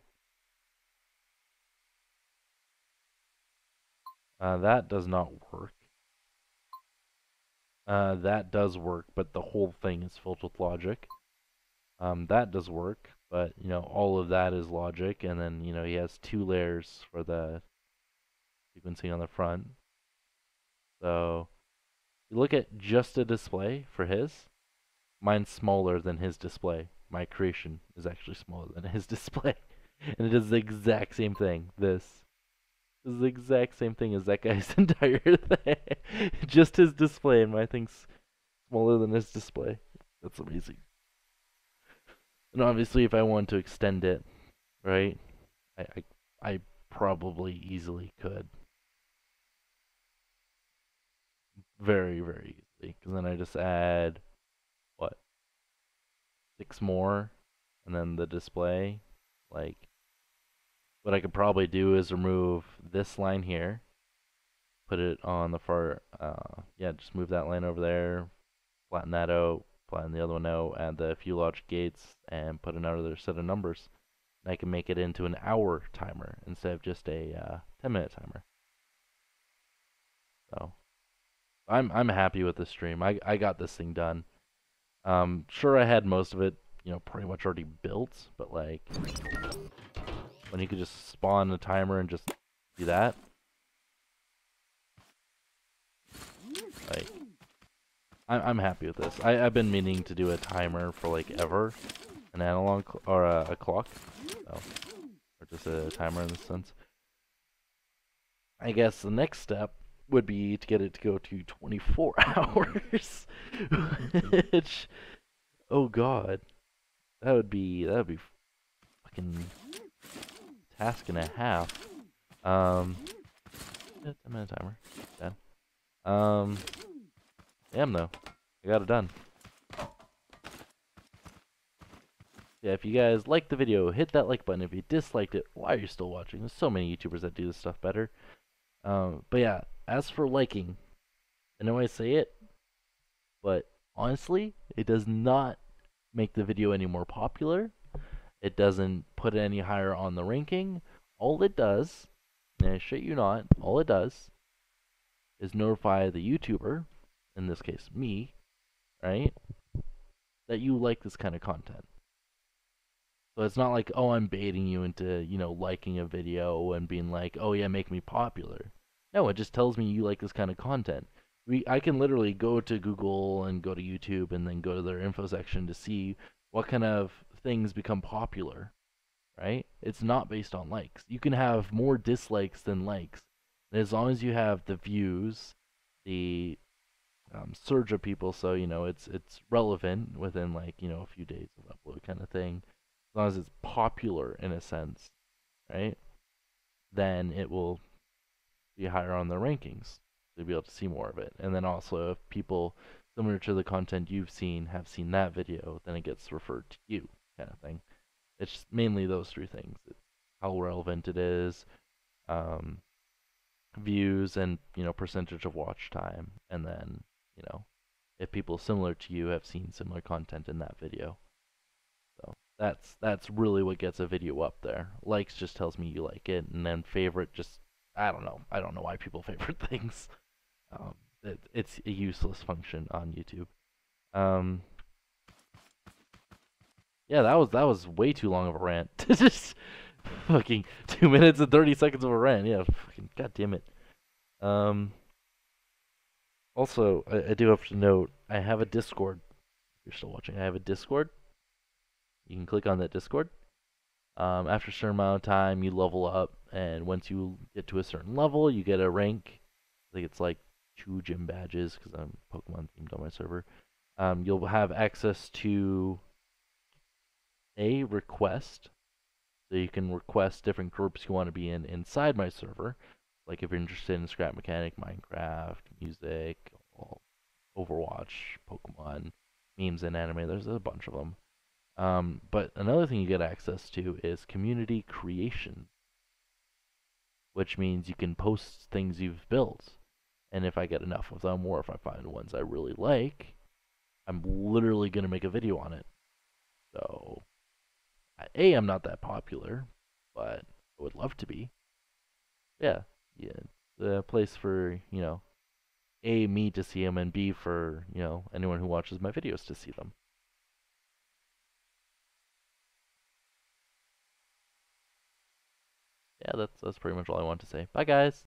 That does not work. That does work, but the whole thing is filled with logic. That does work, but, you know, all of that is logic, and then, you know, he has 2 layers for the sequencing on the front. So, you look at just a display for his, mine's smaller than his display. My creation is actually smaller than his display. And it does the exact same thing. This is the exact same thing as that guy's entire thing. Just his display, and my thing's smaller than his display. That's amazing. And obviously, if I want to extend it, right, I probably easily could. Very, very easily. Because then I just add, what, 6 more, and then the display. Like, what I could probably do is remove this line here, put it on the far, yeah, just move that line over there, flatten that out, flatten the other one out, add the few logic gates, and put another set of numbers. And I can make it into an hour timer instead of just a 10-minute timer. So I'm happy with this stream. I got this thing done. Sure, I had most of it, you know, pretty much already built, but like when you could just spawn a timer and just do that, like I'm happy with this. I've been meaning to do a timer for like ever, an analog or a clock, so, or just a timer in this sense. I guess the next step would be to get it to go to 24 hours, which, oh god, that would be fucking task and a half. Yeah, 10-minute timer. Done. Damn though, I got it done. Yeah, if you guys liked the video, hit that like button. If you disliked it, why are you still watching? There's so many YouTubers that do this stuff better. But yeah, as for liking, I know I say it, but honestly, it does not make the video any more popular. It doesn't put it any higher on the ranking. All it does, and I shit you not, all it does is notify the YouTuber, in this case me, right, that you like this kind of content. So it's not like, oh, I'm baiting you into, you know, liking a video and being like, oh yeah, make me popular. No, it just tells me you like this kind of content. I can literally go to Google and go to YouTube and then go to their info section to see what kind of things become popular, right? It's not based on likes. You can have more dislikes than likes. And as long as you have the views, the surge of people, so, you know, it's relevant within, like, you know, a few days of upload kind of thing, as long as it's popular in a sense, right? Then it will be higher on the rankings. You'll be able to see more of it. And then also, if people similar to the content you've seen have seen that video, then it gets referred to you, kind of thing. It's mainly those 3 things. It's how relevant it is, views, and, you know, percentage of watch time, and then, you know, if people similar to you have seen similar content in that video. So that's really what gets a video up there. Likes just tells me you like it, and then favorite just, I don't know. I don't know why people favorite things. It's a useless function on YouTube. Yeah, that was way too long of a rant. Just fucking 2 minutes and 30 seconds of a rant. Yeah, fucking goddamn it. Also, I do have to note, I have a Discord. If you're still watching, I have a Discord. You can click on that Discord. After a certain amount of time, you level up, and once you get to a certain level, you get a rank. I think it's like 2 gym badges because I'm Pokemon themed on my server. You'll have access to a request, so you can request different groups you want to be in inside my server. Like if you're interested in scrap mechanic, Minecraft, music, Overwatch, Pokemon, memes, and anime. There's a bunch of them. But another thing you get access to is community creation, which means you can post things you've built. And if I get enough of them, or if I find ones I really like, I'm literally going to make a video on it. So, A, I'm not that popular, but I would love to be. Yeah, yeah. The place for, A, me to see them, and B, for, anyone who watches my videos to see them. Yeah, that's pretty much all I want to say. Bye, guys.